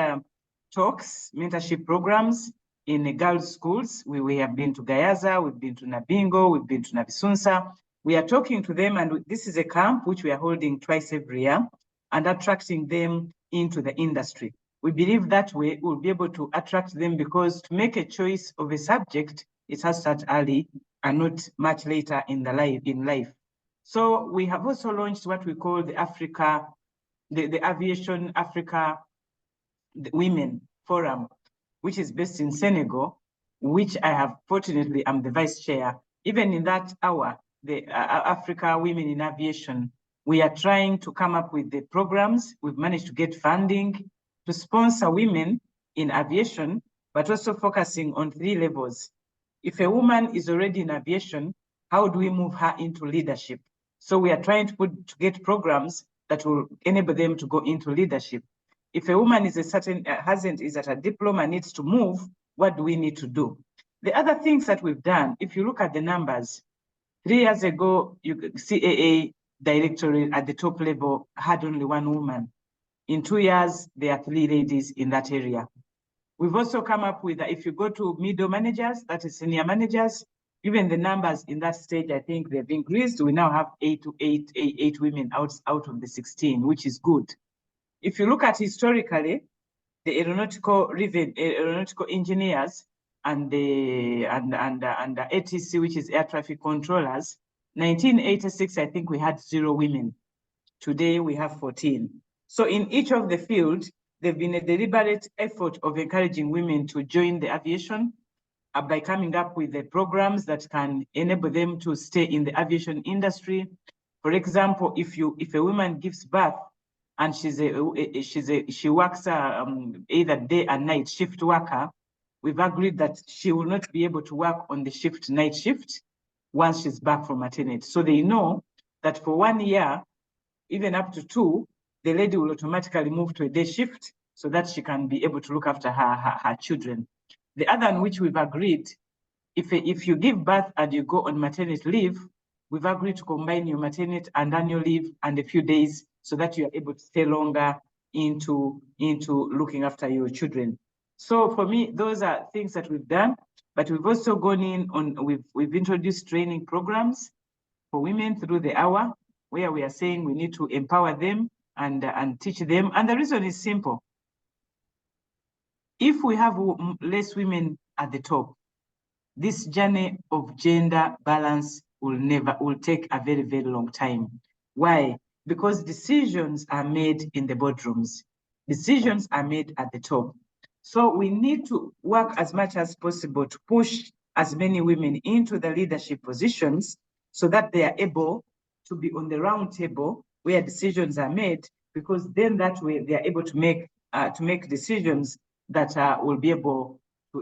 S3: talks, mentorship programs in the girls' schools. We have been to Gayaza, we've been to Nabingo, we've been to Nabisunsa. We are talking to them, and this is a camp which we are holding twice every year and attracting them into the industry. We believe that way we'll be able to attract them, because to make a choice of a subject, it has to start early and not much later in life. So we have also launched what we call the Aviation Africa Women Forum, which is based in Senegal, which fortunately, I'm the vice chair. Even in that hour, the Africa Women in Aviation, we are trying to come up with the programs. We've managed to get funding to sponsor women in aviation, but also focusing on 3 levels. If a woman is already in aviation, how do we move her into leadership? So we are trying to get programs that will enable them to go into leadership. If a woman is is at a diploma, needs to move, what do we need to do? The other things that we've done, if you look at the numbers, 3 years ago, CAA directorate at the top level had only 1 woman. In 2 years, there are 3 ladies in that area. We've also come up with, if you go to middle managers, that is senior managers, even the numbers in that stage, I think they've increased. We now have 8 women out of the 16, which is good. If you look at historically, the aeronautical engineers and the ATC, which is air traffic controllers, 1986, I think we had 0 women. Today we have 14. So in each of the fields, there's been a deliberate effort of encouraging women to join the aviation. by coming up with the programs that can enable them to stay in the aviation industry. For example, if a woman gives birth and she works either day and night shift worker, we've agreed that she will not be able to work on the night shift once she's back from maternity. So they know that for 1 year, even up to 2, the lady will automatically move to a day shift so that she can be able to look after her children. The other on which we've agreed, if you give birth and you go on maternity leave, we've agreed to combine your maternity and annual leave and a few days so that you are able to stay longer into looking after your children. So for me, those are things that we've done, but we've also gone in on, we've introduced training programs for women through the hour, where we are saying we need to empower them and teach them. And the reason is simple. If we have less women at the top, this journey of gender balance will take a very, very long time. Why? Because decisions are made in the boardrooms. Decisions are made at the top. So we need to work as much as possible to push as many women into the leadership positions so that they are able to be on the round table where decisions are made, because then that way they are able to make decisions that will be able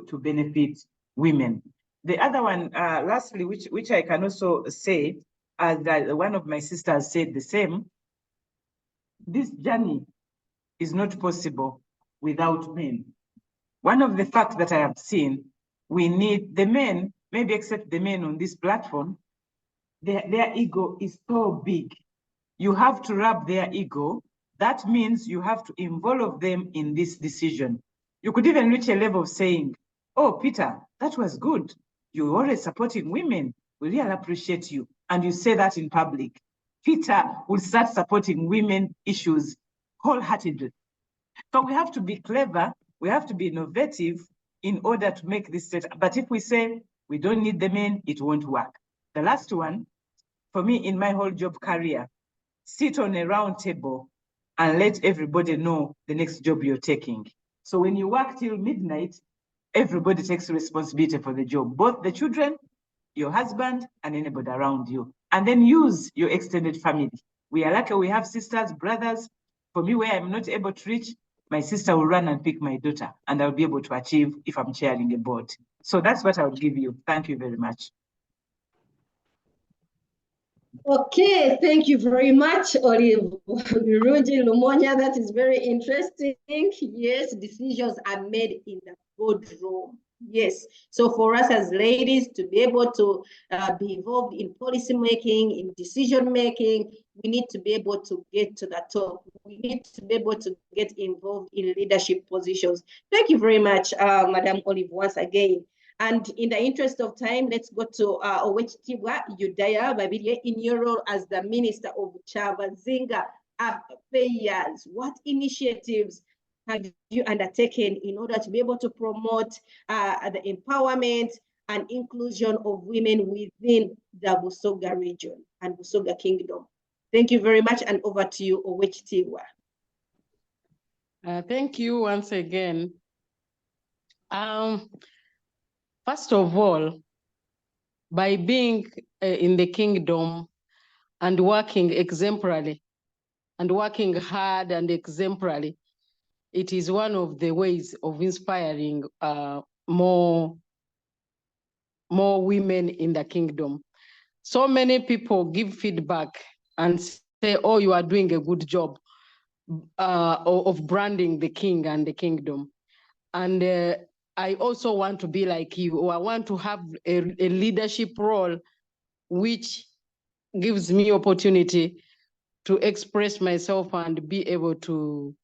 S3: to benefit women. The other one, lastly, which I can also say, as one of my sisters said the same, this journey is not possible without men. One of the facts that I have seen, we need the men, maybe except the men on this platform, their ego is so big. You have to rub their ego. That means you have to involve them in this decision. You could even reach a level of saying, oh, Peter, that was good. You're always supporting women. We really appreciate you. And you say that in public. Peter will start supporting women issues wholeheartedly. So we have to be clever. We have to be innovative in order to make this set. But if we say we don't need the men, it won't work. The last one, for me in my whole job career, sit on a round table and let everybody know the next job you're taking. So when you work till midnight, everybody takes responsibility for the job, both the children, your husband, and anybody around you. And then use your extended family. We are lucky we have sisters, brothers. For me, where I'm not able to reach, my sister will run and pick my daughter, and I'll be able to achieve if I'm chairing a board. So that's what I would give you. Thank you very much.
S1: Okay, thank you very much, Olive Birungi Lumonya. That is very interesting. Yes, decisions are made in the boardroom. Yes, so for us as ladies to be able to be involved in policy making, in decision making, we need to be able to get to the top. We need to be able to get involved in leadership positions. Thank you very much, Madam Olive, once again. And in the interest of time, let's go to Owechitibwa Udaya Babirye in your role as the Minister of Kyabazzinga Affairs. What initiatives have you undertaken in order to be able to promote the empowerment and inclusion of women within the Busoga region and Busoga Kingdom? Thank you very much, and over to you, Owechitibwa.
S5: Thank you once again. First of all, by being in the kingdom and working exemplarily and working hard and exemplarily, it is one of the ways of inspiring more women in the kingdom. So many people give feedback and say, oh, you are doing a good job of branding the king and the kingdom. And I also want to be like you. I want to have a leadership role which gives me opportunity to express myself and be able to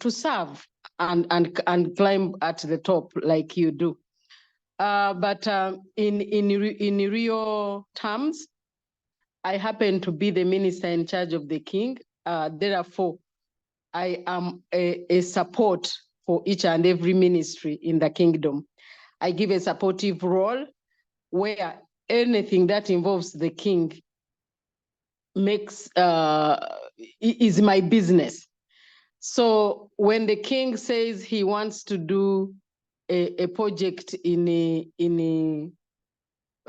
S5: serve and climb at the top like you do. But in real terms, I happen to be the minister in charge of the king. Therefore, I am a support for each and every ministry in the kingdom. I give a supportive role where anything that involves the king is my business. So when the king says he wants to do a project in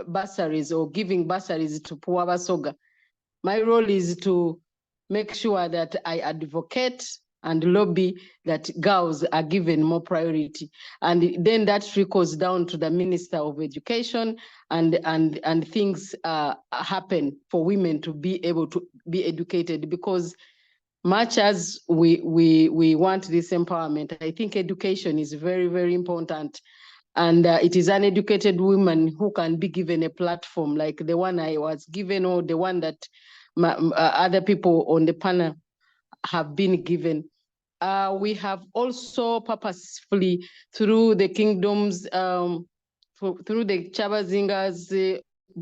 S5: bursaries or giving bursaries to poor Basoga. My role is to make sure that I advocate and lobby that girls are given more priority. And then that trickles down to the Minister of Education, and things happen for women to be able to be educated, because much as we want this empowerment, I think education is very, very important. And it is uneducated women who can be given a platform like the one I was given, or the one that other people on the panel have been given. We have also purposefully, through the kingdoms, through the Chabazinga's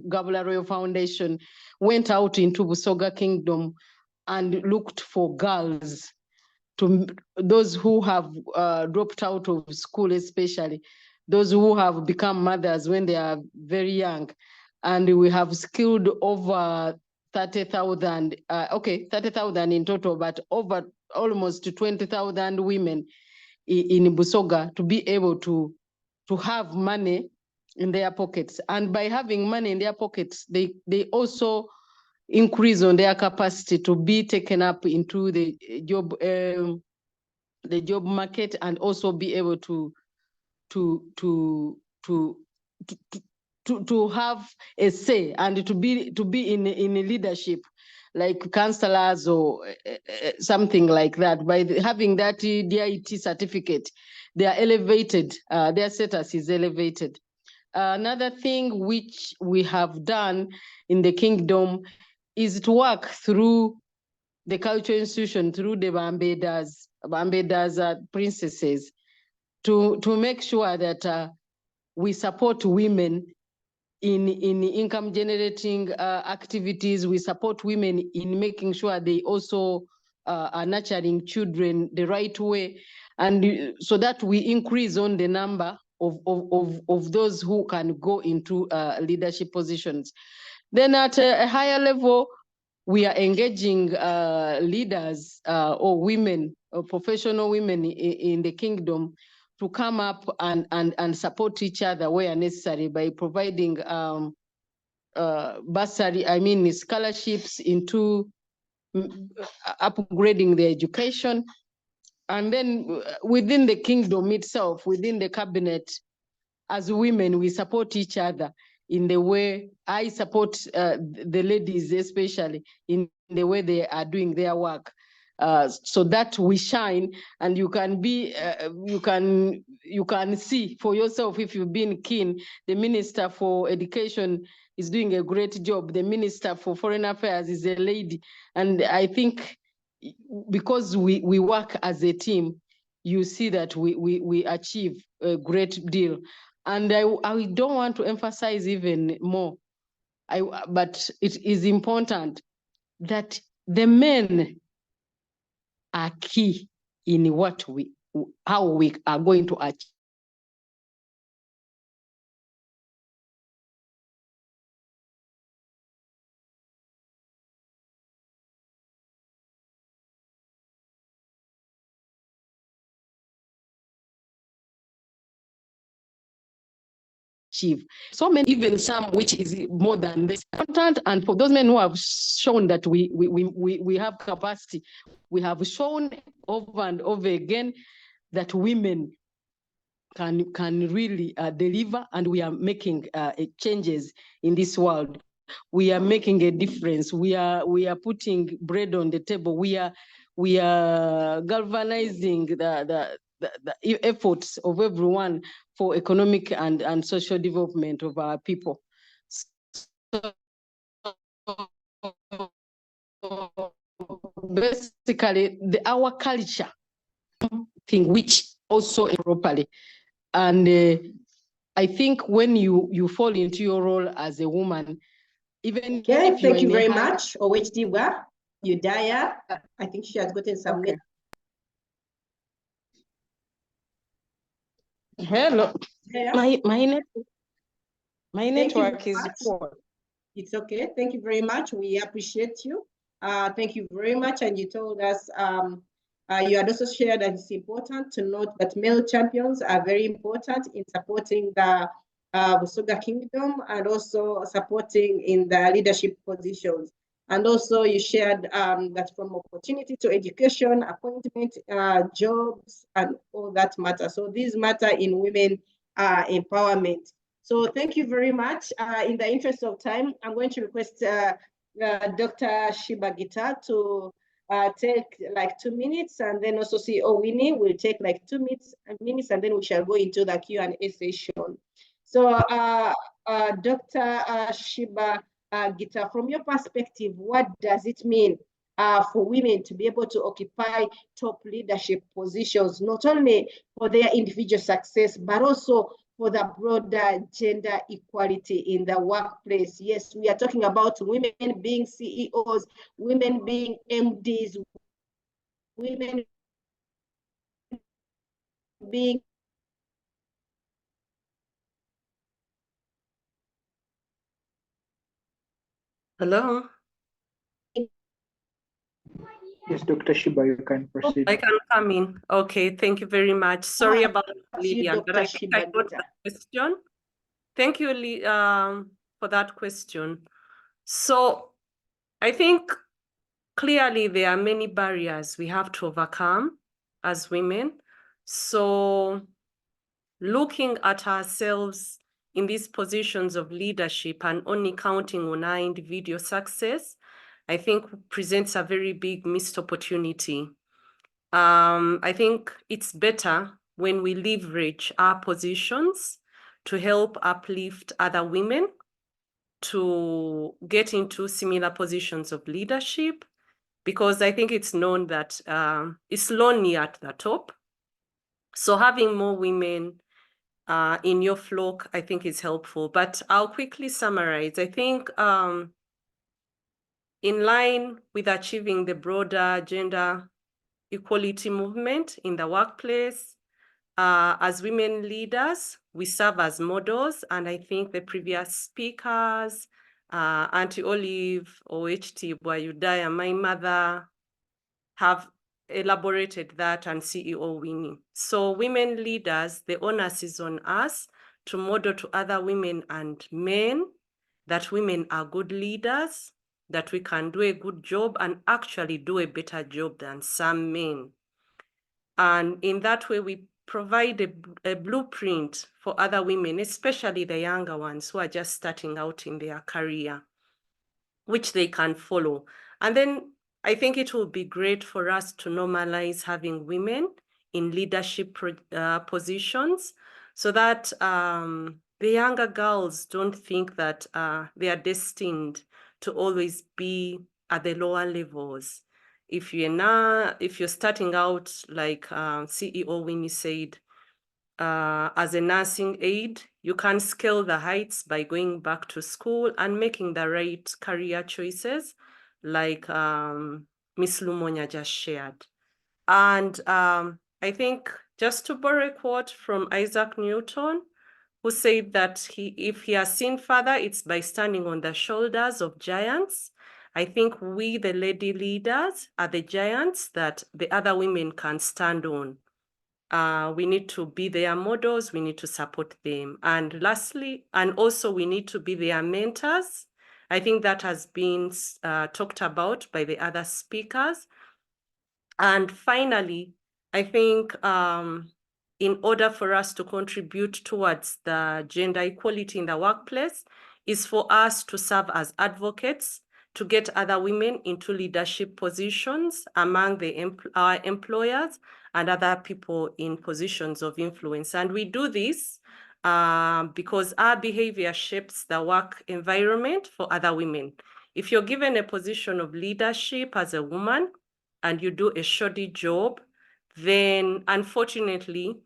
S5: Gabula Royal Foundation, went out into Busoga Kingdom and looked for girls, to those who have dropped out of school, especially those who have become mothers when they are very young. And we have skilled over 30,000, 30,000 in total, but over almost 20,000 women in Busoga to be able to have money in their pockets. And by having money in their pockets, they also increase on their capacity to be taken up into the job market, and also be able to have a say, and to be in leadership, like counselors or something like that. By having that DIT certificate, they are elevated, their status is elevated. Another thing which we have done in the kingdom is to work through the cultural institution, through the Bambedas princesses, to make sure that we support women in income generating activities. We support women in making sure they also are nurturing children the right way, and so that we increase on the number of those who can go into leadership positions. Then at a higher level, we are engaging leaders or women, or professional women in the kingdom, to come up and support each other where necessary by providing scholarships into upgrading their education. And then within the kingdom itself, within the cabinet, as women, we support each other in the way I support the ladies, especially in the way they are doing their work, so that we shine. And you can be, you can see for yourself, if you've been keen. The Minister for Education is doing a great job. The Minister for Foreign Affairs is a lady. And I think because we work as a team, you see that we achieve a great deal. And I don't want to emphasize even more, but it is important that the men are key in how we are going to achieve. So many, even some which is more than this. And for those men who have shown that we have capacity, we have shown over and over again that women can really deliver, and we are making changes in this world. We are making a difference. We are putting bread on the table. We are galvanizing the efforts of everyone for economic and social development of our people. So, basically, our culture thing, which also properly. And I think when you fall into your role as a woman, even
S1: okay, thank you very much, Owechitiibwa Udaya. I think she has gotten some.
S5: Okay. Hello.
S1: Yeah.
S5: My network is poor.
S1: It's okay. Thank you very much. We appreciate you. Thank you very much. And you told us You had also shared that it's important to note that male champions are very important in supporting the Busoga Kingdom and also supporting in the leadership positions. And also you shared that from opportunity to education, appointment, jobs, and all that matter. So these matter in women empowerment. So thank you very much. In the interest of time, I'm going to request Dr. Shibagita to take like 2 minutes, and then also CEO Winnie will take like 2 minutes, and then we shall go into the Q&A session. So Dr. Shibagita, from your perspective, what does it mean for women to be able to occupy top leadership positions, not only for their individual success, but also for the broader gender equality in the workplace? Yes, we are talking about women being CEOs, women being MDs, women being
S4: Hello,
S6: Yes, Dr. Shiba, you can proceed.
S4: I can come in. Okay, thank you very much. Sorry about Lillian, but I think I got the question. Thank you, for that question. So I think clearly there are many barriers we have to overcome as women. So looking at ourselves in these positions of leadership and only counting on our individual success, I think presents a very big missed opportunity. I think it's better when we leverage our positions to help uplift other women to get into similar positions of leadership, because I think it's known that it's lonely at the top. So having more women in your flock, I think is helpful. But I'll quickly summarize. I think in line with achieving the broader gender equality movement in the workplace, as women leaders, we serve as models. And I think the previous speakers, Auntie Olive, OHT Bwayudaya, my mother, have elaborated that, and CEO Winnie. So women leaders, the onus is on us to model to other women and men that women are good leaders, that we can do a good job and actually do a better job than some men. And in that way, we provide a blueprint for other women, especially the younger ones who are just starting out in their career, which they can follow. And then I think it will be great for us to normalize having women in leadership positions, so that the younger girls don't think that they are destined to always be at the lower levels. If you're starting out, like CEO Winnie said, as a nursing aide, you can scale the heights by going back to school and making the right career choices, like Miss Lumonya just shared. And I think, just to borrow a quote from Isaac Newton, who said that if he has seen further, it's by standing on the shoulders of giants. I think we, the lady leaders, are the giants that the other women can stand on. We need to be their models, we need to support them. And lastly, and also we need to be their mentors. I think that has been talked about by the other speakers. And finally, I think in order for us to contribute towards the gender equality in the workplace, is for us to serve as advocates to get other women into leadership positions among our employers and other people in positions of influence. And we do this because our behavior shapes the work environment for other women. If you're given a position of leadership as a woman and you do a shoddy job, then unfortunately,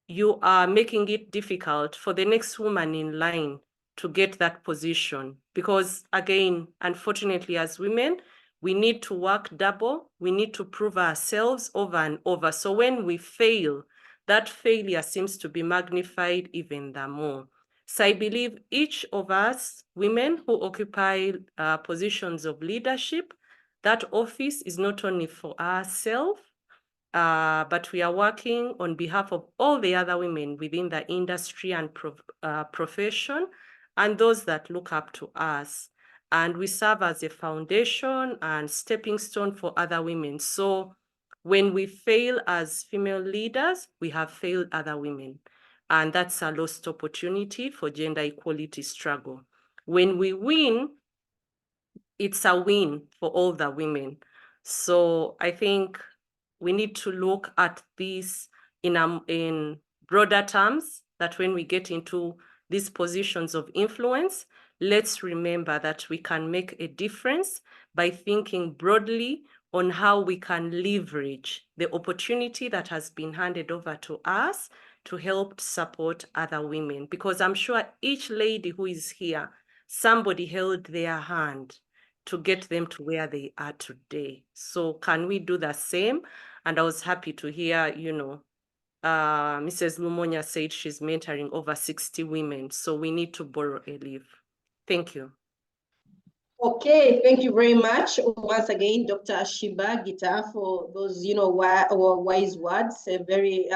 S4: you are making it difficult for the next woman in line to get that position. Because again, unfortunately, as women, we need to work double. We need to prove ourselves over and over. So when we fail, that failure seems to be magnified even the more. So I believe each of us, women who occupy positions of leadership, that office is not only for ourselves, but we are working on behalf of all the other women within the industry and profession, and those that look up to us. And we serve as a foundation and stepping stone for other women. So when we fail as female leaders, we have failed other women. And that's a lost opportunity for gender equality struggle. When we win, it's a win for all the women. So I think we need to look at this in broader terms, that when we get into these positions of influence, let's remember that we can make a difference by thinking broadly on how we can leverage the opportunity that has been handed over to us to help support other women. Because I'm sure each lady who is here, somebody held their hand to get them to where they are today. So can we do the same? And I was happy to hear, Mrs. Lumonya said she's mentoring over 60 women. So we need to borrow a leave. Thank you.
S1: Okay, thank you very much once again, Dr. Shiba Gita, for those, wise words, very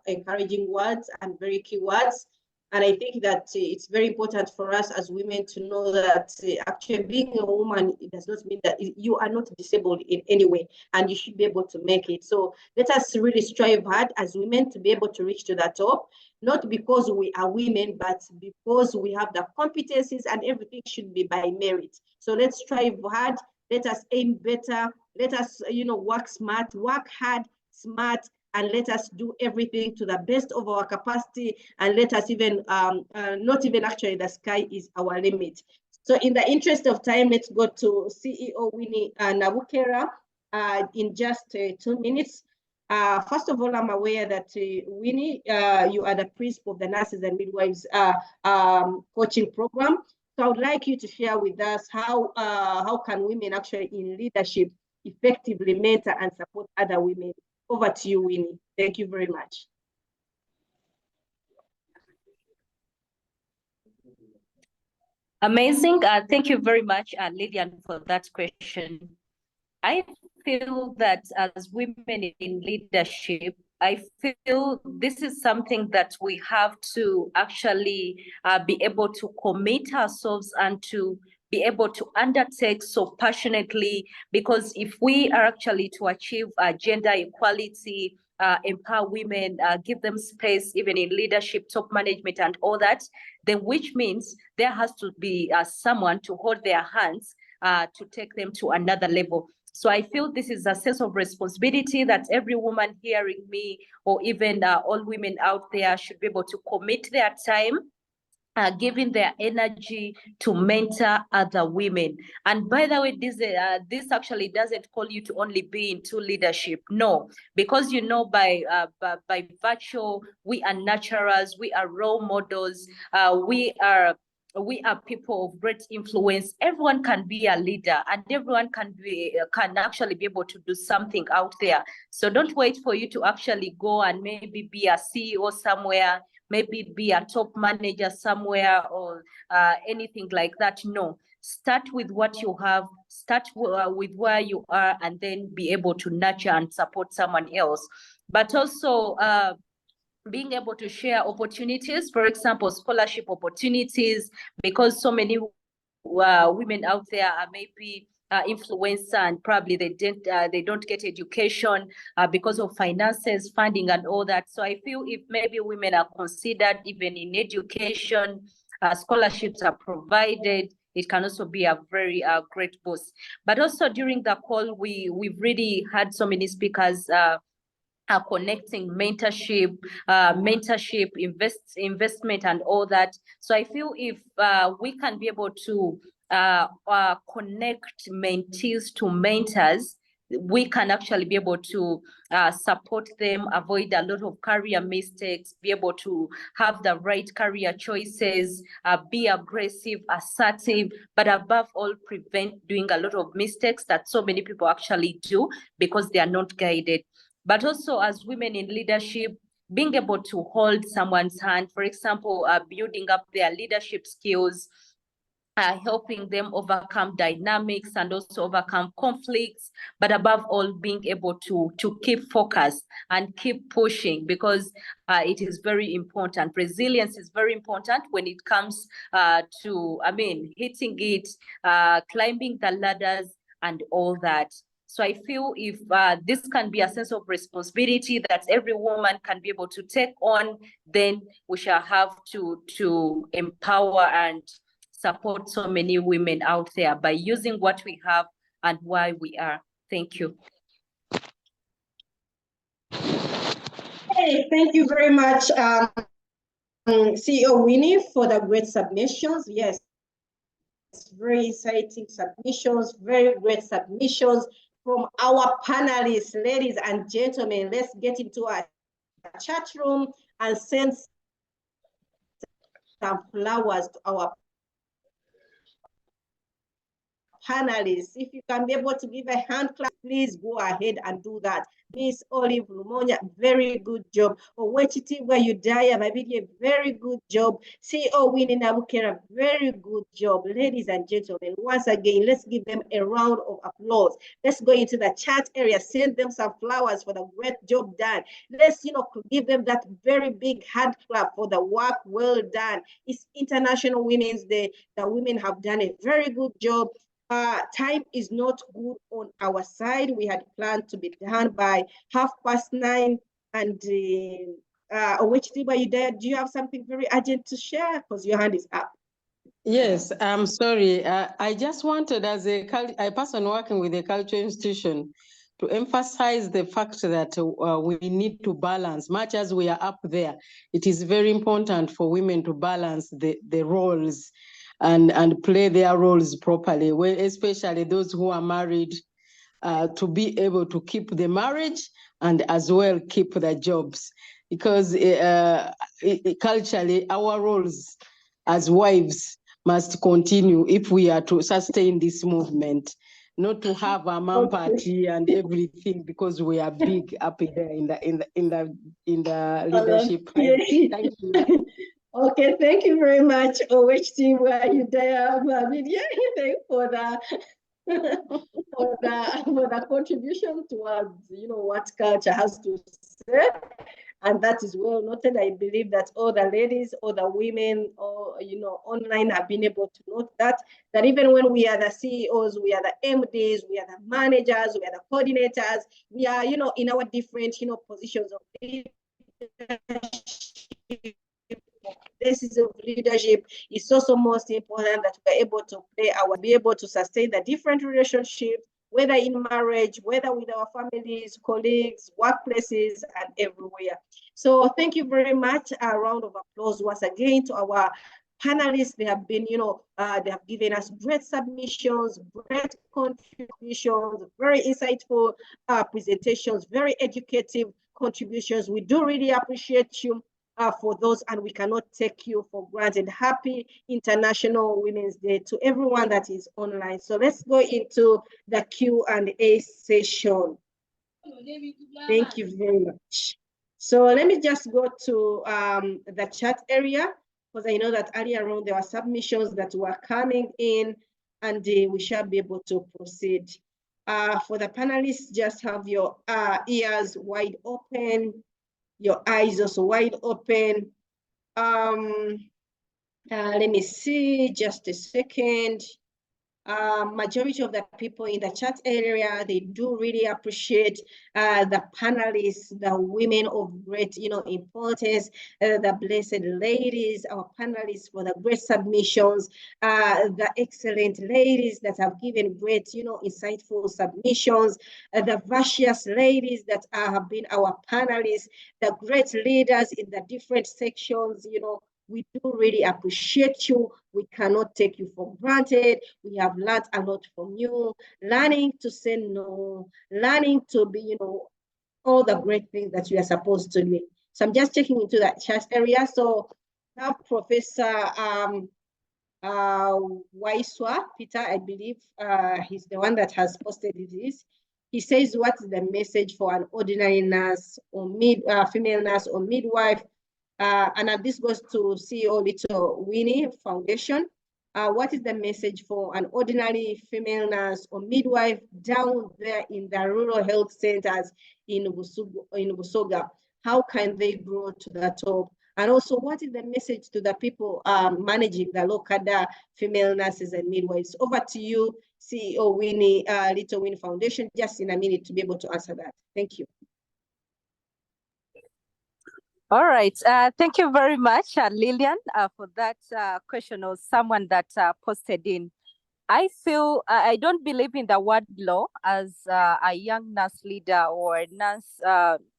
S1: encouraging words and very key words. And I think that it's very important for us as women to know that actually being a woman, it does not mean that you are not disabled in any way, and you should be able to make it. So let us really strive hard as women to be able to reach to that top, not because we are women, but because we have the competencies, and everything should be by merit. So let's strive hard. Let us aim better. Let us, work smart, work hard, smart, and let us do everything to the best of our capacity. And let us even, not even actually, the sky is our limit. So in the interest of time, let's go to CEO Winnie Nabukera in just 2 minutes. First of all, I'm aware that Winnie, you are the principal of the Nurses and Midwives coaching program. So I would like you to share with us how can women actually in leadership effectively mentor and support other women. Over to you, Winnie. Thank you very much.
S2: Amazing. Thank you very much, Lillian, for that question. I feel that as women in leadership, I feel this is something that we have to actually be able to commit ourselves and to be able to undertake so passionately, because if we are actually to achieve gender equality, empower women, give them space even in leadership, top management and all that, then which means there has to be someone to hold their hands to take them to another level. So I feel this is a sense of responsibility that every woman hearing me, or even all women out there, should be able to commit their time, giving their energy to mentor other women. And by the way, this actually doesn't call you to only be into leadership. No, because by virtue, we are naturals, we are role models, we are people of great influence. Everyone can be a leader, and everyone can actually be able to do something out there. So don't wait for you to actually go and maybe be a CEO somewhere, maybe be a top manager somewhere, or anything like that. No, start with what you have, start with where you are, and then be able to nurture and support someone else. But also being able to share opportunities, for example, scholarship opportunities, because so many women out there are maybe influencer, and probably they don't get education because of finances, funding and all that. So I feel if maybe women are considered even in education, scholarships are provided, it can also be a very great boost. But also during the call, we've really had so many speakers connecting mentorship, investment and all that. So I feel if we can be able to connect mentees to mentors, we can actually be able to support them, avoid a lot of career mistakes, be able to have the right career choices, be aggressive, assertive, but above all, prevent doing a lot of mistakes that so many people actually do because they are not guided. But also as women in leadership, being able to hold someone's hand, for example, building up their leadership skills, helping them overcome dynamics and also overcome conflicts, but above all, being able to keep focus and keep pushing, because it is very important. Resilience is very important when it comes to, hitting it, climbing the ladders and all that. So I feel if this can be a sense of responsibility that every woman can be able to take on, then we shall have to empower and support so many women out there by using what we have and why we are. Thank you.
S1: Hey, thank you very much, CEO Winnie, for the great submissions. Yes, very exciting submissions, very great submissions from our panelists. Ladies and gentlemen, let's get into our chat room and send some flowers to our panelists. If you can be able to give a hand clap, please go ahead and do that. Miss Olive Lumonya, very good job. Owechitibwa Udaya Mabidi, very good job. CEO Winnie Nabukera, very good job. Ladies and gentlemen, once again, let's give them a round of applause. Let's go into the chat area, send them some flowers for the great job done. Let's, give them that very big hand clap for the work well done. It's International Women's Day. The women have done a very good job. Time is not good on our side. We had planned to be done by 9:30. And Owechitibwa, do you have something very urgent to share? Because your hand is up.
S5: Yes, I'm sorry. I just wanted, as a person working with a cultural institution, to emphasize the fact that we need to balance. Much as we are up there, it is very important for women to balance the roles and play their roles properly, especially those who are married, to be able to keep the marriage and as well keep the jobs. Because culturally, our roles as wives must continue if we are to sustain this movement, not to have a man party and everything because we are big up there in the leadership. Thank you.
S1: Okay, thank you very much, Owechitibwa Udaya Mabidi, for the contribution towards what culture has to say. And that is well noted. I believe that all the ladies, all the women, or online have been able to note that even when we are the CEOs, we are the MDs, we are the managers, we are the coordinators, we are in our different positions of leadership. Places of leadership, it's also most important that we're able to be able to sustain the different relationships, whether in marriage, whether with our families, colleagues, workplaces, and everywhere. So thank you very much. A round of applause once again to our panelists. They have been, they have given us great submissions, great contributions, very insightful presentations, very educative contributions. We do really appreciate you for those, and we cannot take you for granted. Happy International Women's Day to everyone that is online. So let's go into the Q&A session. Thank you very much. So let me just go to the chat area, because I know that earlier on there were submissions that were coming in, and we shall be able to proceed. For the panelists, just have your ears wide open, your eyes also wide open. Let me see, just a second. Majority of the people in the chat area, they do really appreciate the panelists, the women of great, importance, the blessed ladies, our panelists for the great submissions, the excellent ladies that have given great, insightful submissions, the virtuous ladies that have been our panelists, the great leaders in the different sections, we do really appreciate you. We cannot take you for granted. We have learned a lot from you, learning to say no, learning to be, all the great things that you are supposed to do. So I'm just checking into that chat area. So now Professor Waiswa Peter, I believe he's the one that has posted this. He says, what's the message for an ordinary nurse or female nurse or midwife? And this goes to CEO Little Winnie Foundation. What is the message for an ordinary female nurse or midwife down there in the rural health centers in Busoga? How can they grow to the top? And also, what is the message to the people managing the Lokada female nurses and midwives? Over to you, CEO Winnie, Little Winnie Foundation, just in a minute to be able to answer that. Thank you.
S2: All right. Thank you very much, Lillian, for that question, or someone that posted in. I feel I don't believe in the word law as a young nurse leader or nurse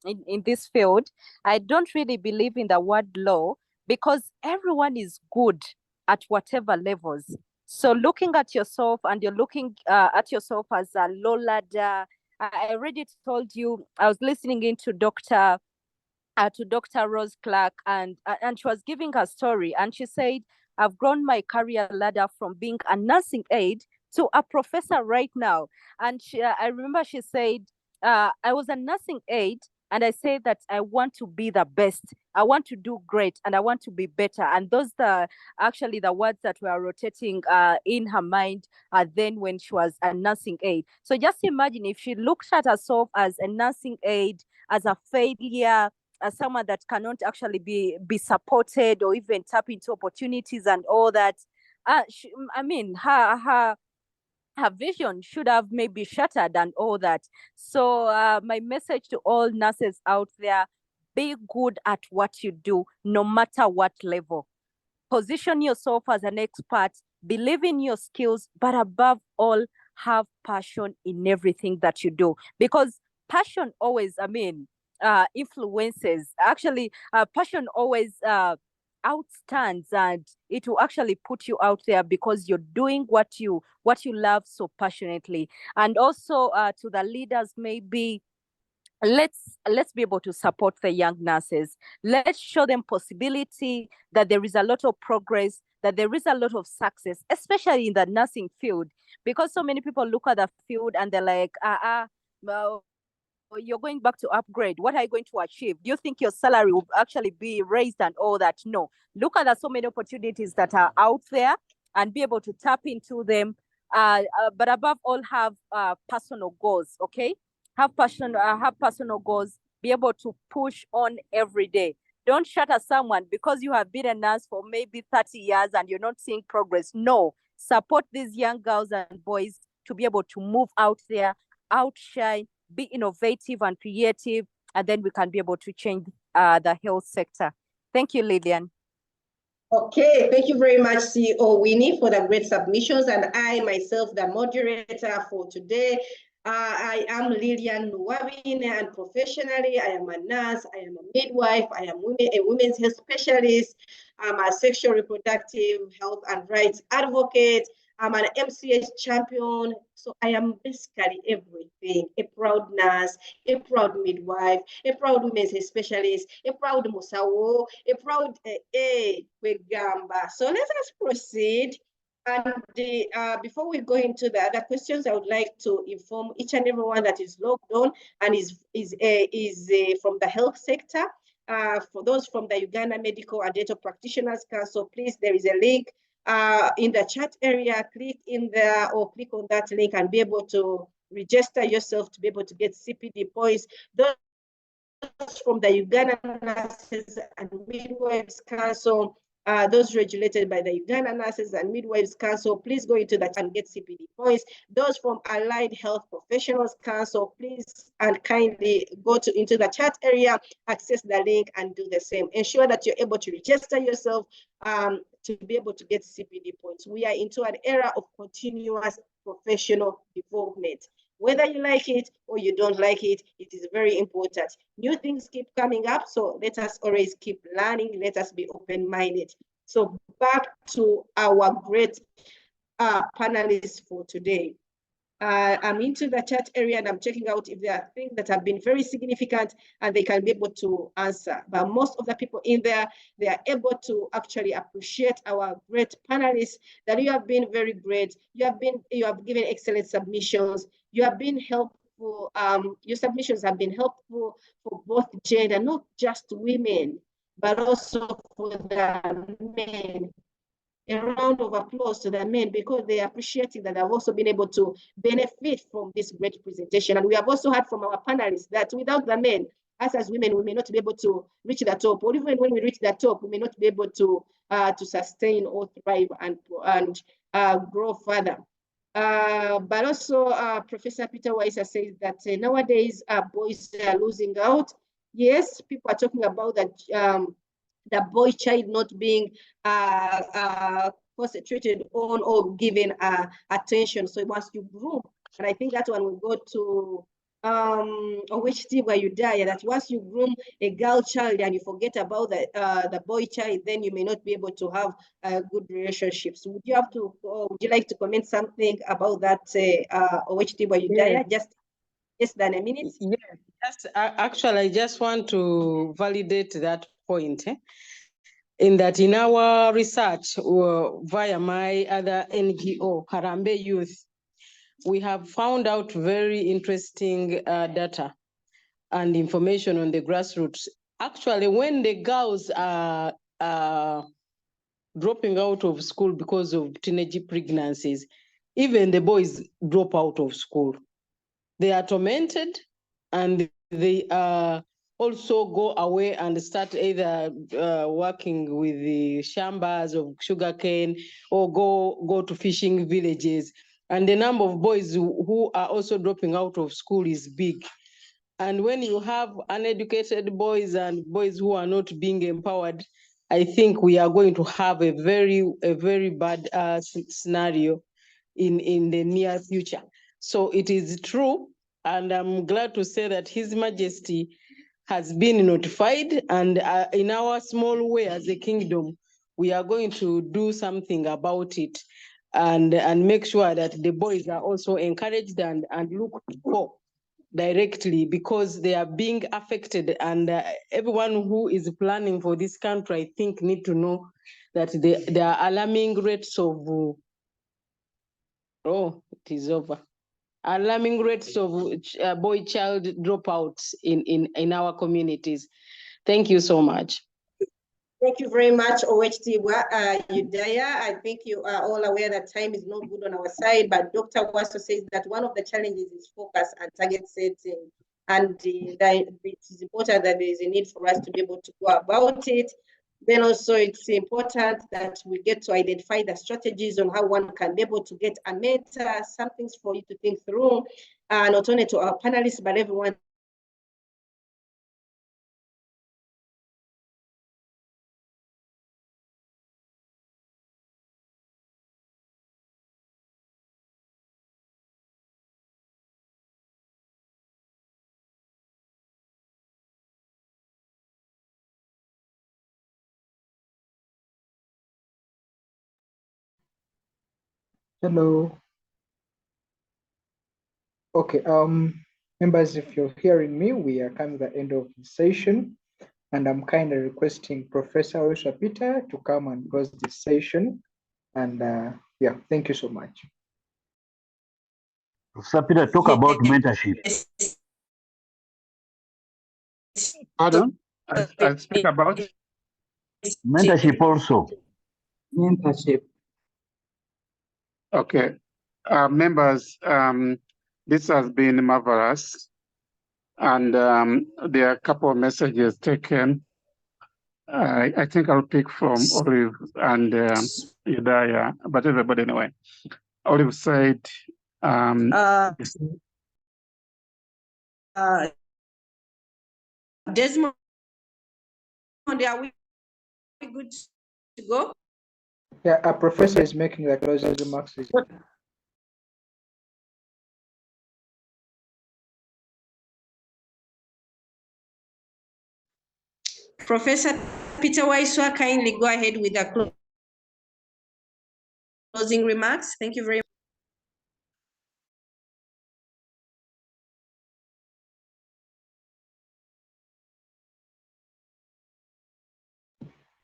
S2: in this field. I don't really believe in the word law because everyone is good at whatever levels. So looking at yourself, and you're looking at yourself as a low ladder. I already told you, I was listening into Dr. Rose Clark, and she was giving her story, and she said, I've grown my career ladder from being a nursing aide to a professor right now. And I remember she said, I was a nursing aide, and I said that I want to be the best. I want to do great, and I want to be better. And those are actually the words that were rotating in her mind then when she was a nursing aide. So just imagine if she looked at herself as a nursing aide, as a failure, as someone that cannot actually be supported or even tap into opportunities and all that. Her vision should have maybe shattered and all that. So my message to all nurses out there, be good at what you do, no matter what level. Position yourself as an expert, believe in your skills, but above all, have passion in everything that you do. Because passion always, influences. Actually, passion always outstands, and it will actually put you out there because you're doing what you love so passionately. And also to the leaders, maybe let's be able to support the young nurses. Let's show them possibility, that there is a lot of progress, that there is a lot of success, especially in the nursing field, because so many people look at the field and they're like, well, you're going back to upgrade. What are you going to achieve? Do you think your salary will actually be raised and all that? No. Look at the so many opportunities that are out there and be able to tap into them. But above all, have personal goals. Okay, have personal goals. Be able to push on every day. Don't shatter someone because you have been a nurse for maybe 30 years and you're not seeing progress. No, support these young girls and boys to be able to move out there, outshine, be innovative and creative, and then we can be able to change the health sector. Thank you, Lillian.
S1: Okay, thank you very much, CEO Winnie, for the great submissions. And I myself, the moderator for today, I am Lillian Nwabine, and professionally, I am a nurse, I am a midwife, I am a women's health specialist, I'm a sexual reproductive health and rights advocate, I'm an MCH champion. So I am basically everything: a proud nurse, a proud midwife, a proud women's health specialist, a proud Musawo, a proud Wegamba. So let us proceed. And before we go into the other questions, I would like to inform each and everyone that is logged on and is from the health sector. For those from the Uganda Medical and Dental Practitioners Council, please, there is a link in the chat area. Click in there or click on that link and be able to register yourself to be able to get CPD points. Those from the Uganda Nurses and Midwives Council, those regulated by the Uganda Nurses and Midwives Council, please go into that and get CPD points. Those from Allied Health Professionals Council, please and kindly go into the chat area, access the link and do the same. Ensure that you're able to register yourself to be able to get CPD points. We are into an era of continuous professional development. Whether you like it or you don't like it, it is very important. New things keep coming up, so let us always keep learning. Let us be open-minded. So back to our great panelists for today. I'm into the chat area and I'm checking out if there are things that have been very significant and they can be able to answer. But most of the people in there, they are able to actually appreciate our great panelists, that you have been very great. You have given excellent submissions. You have been helpful. Your submissions have been helpful for both gender, not just women, but also for the men. a round of applause to the men because they are appreciating that they've also been able to benefit from this great presentation. And we have also heard from our panelists that without the men, us as women, we may not be able to reach the top, or even when we reach the top, we may not be able to sustain or thrive and grow further. But also, Professor Peter Waisa says that nowadays boys are losing out. Yes, people are talking about that the boy child not being concentrated on or given attention. So once you groom, and I think that one will go to which team where you die, that once you groom a girl child and you forget about the boy child, then you may not be able to have good relationships. Would you like to comment something about that which team where you die? Just less than a minute.
S5: Yes, actually, I just want to validate that point. In that, in our research via my other NGO, Harambee Youth, we have found out very interesting data and information on the grassroots. Actually, when the girls are dropping out of school because of teenage pregnancies, even the boys drop out of school. They are tormented and they also go away and start either working with the shambas of sugarcane or go to fishing villages. And the number of boys who are also dropping out of school is big. And when you have uneducated boys and boys who are not being empowered, I think we are going to have a very bad scenario in the near future. So it is true, and I'm glad to say that His Majesty has been notified, and in our small way as a kingdom, we are going to do something about it and make sure that the boys are also encouraged and looked for directly, because they are being affected, and everyone who is planning for this country, I think, need to know that there are alarming rates of it is over. Alarming rates of boy child dropouts in our communities. Thank you so much.
S1: Thank you very much, OHT Udaya. I think you are all aware that time is not good on our side, but Dr. Waso says that one of the challenges is focus and target setting. And that it is important that there is a need for us to be able to go about it. Then also it's important that we get to identify the strategies on how one can be able to get a mentor, some things for you to think through, not only to our panelists, but everyone.
S6: Hello. Okay, members, if you're hearing me, we are coming to the end of the session, and I'm kindly requesting Professor Waisa Peter to come and close this session. And yeah, thank you so much.
S7: Professor Peter, talk about mentorship.
S8: Pardon? I'll speak about
S7: mentorship also.
S6: Mentorship.
S8: Okay. Members, this has been marvelous. And there are a couple of messages taken. I think I'll pick from Olive and Udaya, but everybody anyway. Olive said,
S1: Desmond, are we good to go?
S6: Yeah, our professor is making the closing remarks.
S1: Professor Peter Waisa, kindly go ahead with the closing remarks. Thank you very much.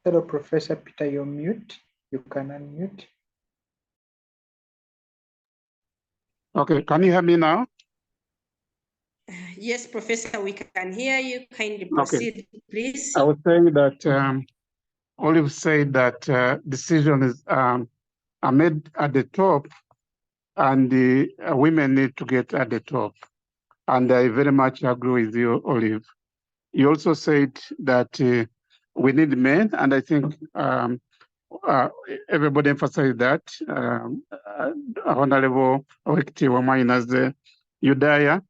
S6: Hello, Professor Peter, you're mute. You can unmute.
S8: okay, can you hear me now?
S1: Yes, Professor, we can hear you. Kindly proceed, please.
S8: I was saying that Olive said that decisions are made at the top, and the women need to get at the top. And I very much agree with you, Olive. You also said that we need men, and I think everybody emphasized that. Honorable Owekiti Wamaina, the Udaya,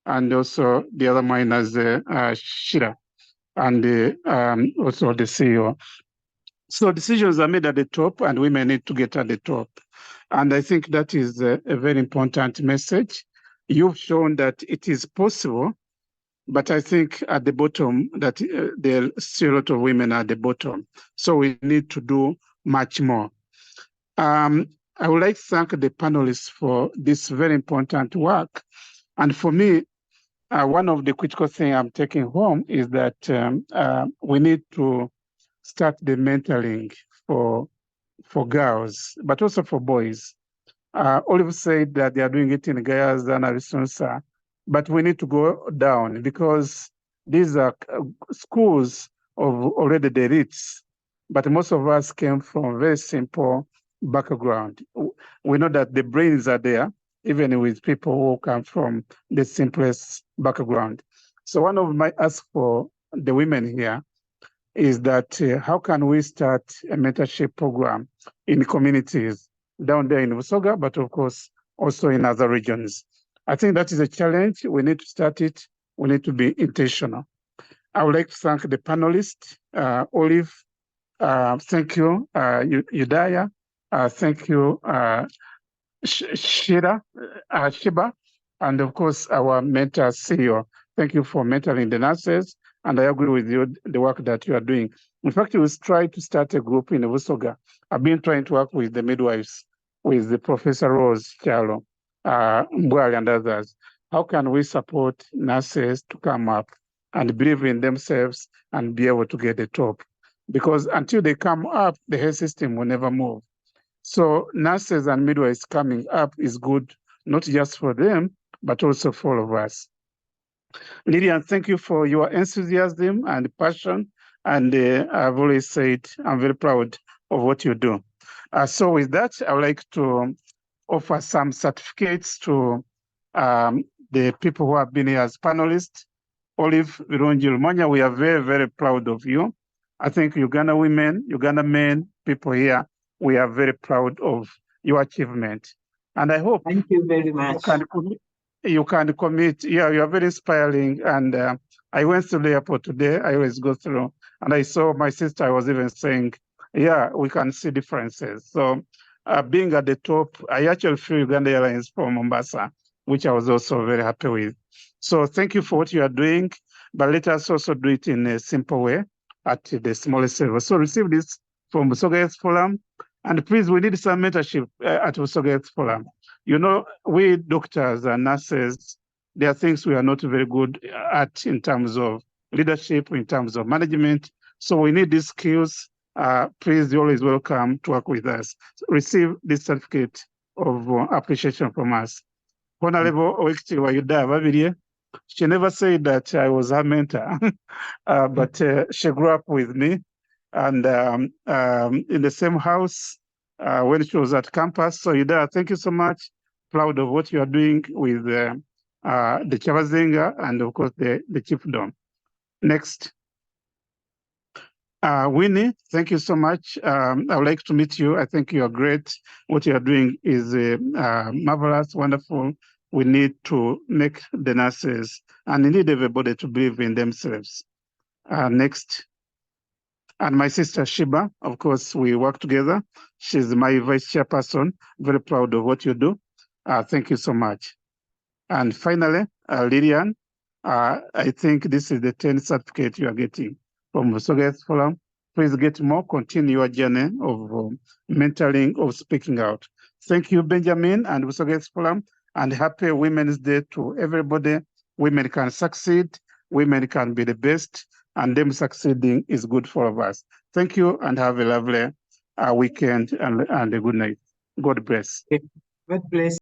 S8: and also the other miners, Shira, and also the CEO. So decisions are made at the top, and women need to get at the top. And I think that is a very important message. You've shown that it is possible, but I think at the bottom that there are still a lot of women at the bottom. So we need to do much more. I would like to thank the panelists for this very important work. And for me, one of the critical things I'm taking home is that we need to start the mentoring for girls, but also for boys. Olive said that they are doing it in Guyas and Arizona, but we need to go down because these are schools of already the elites, but most of us came from very simple background. We know that the brains are there, even with people who come from the simplest background. So one of my asks for the women here is that how can we start a mentorship program in communities down there in Busoga, but of course also in other regions. I think that is a challenge. We need to start it. We need to be intentional. I would like to thank the panelists, Olive, thank you, Udaya, thank you, Shiba, and of course our mentor CEO. Thank you for mentoring the nurses, and I agree with you, the work that you are doing. In fact, we try to start a group in Busoga. I've been trying to work with the midwives, with the Professor Rose Chalo, Mbwali and others. How can we support nurses to come up and believe in themselves and be able to get the top? Because until they come up, the health system will never move. So nurses and midwives coming up is good, not just for them, but also for all of us. Lillian, thank you for your enthusiasm and passion. And I've always said, I'm very proud of what you do. So with that, I would like to offer some certificates to the people who have been here as panelists. Olive Virungi Lumanya, we are very, very proud of you. I think Uganda women, Uganda men, people here, we are very proud of your achievement. And I hope
S3: Thank you very much.
S8: you can commit. Yeah, you are very inspiring. And I went to the airport today. I always go through, and I saw my sister. I was even saying, yeah, we can see differences. So being at the top, I actually flew Uganda Airlines from Mombasa, which I was also very happy with. So thank you for what you are doing, but let us also do it in a simple way at the smallest level. So receive this from Busoga Health Forum, and please, we need some mentorship at Busoga Health Forum. You know, we doctors and nurses, there are things we are not very good at in terms of leadership, in terms of management. So we need these skills. Please, you're always welcome to work with us. Receive this certificate of appreciation from us. Honorable Owekiti Wayuda, she never said that I was her mentor, but she grew up with me, and in the same house when she was at campus. So Yuda, thank you so much. Proud of what you are doing with the Chavazinga and of course the chiefdom. Next. Winnie, thank you so much. I would like to meet you. I think you are great. What you are doing is marvelous, wonderful. We need to make the nurses and need everybody to believe in themselves. Next. And my sister Shiba, of course, we work together. She's my vice chairperson. Very proud of what you do. Thank you so much. And finally, Lillian, I think this is the 10th certificate you are getting from Busoga Health Forum. Please get more, continue your journey of mentoring, of speaking out. Thank you, Benjamin and Busoga Health Forum, and happy Women's Day to everybody. Women can succeed, women can be the best, and them succeeding is good for all of us. Thank you and have a lovely weekend and a good night. God bless.
S3: God bless.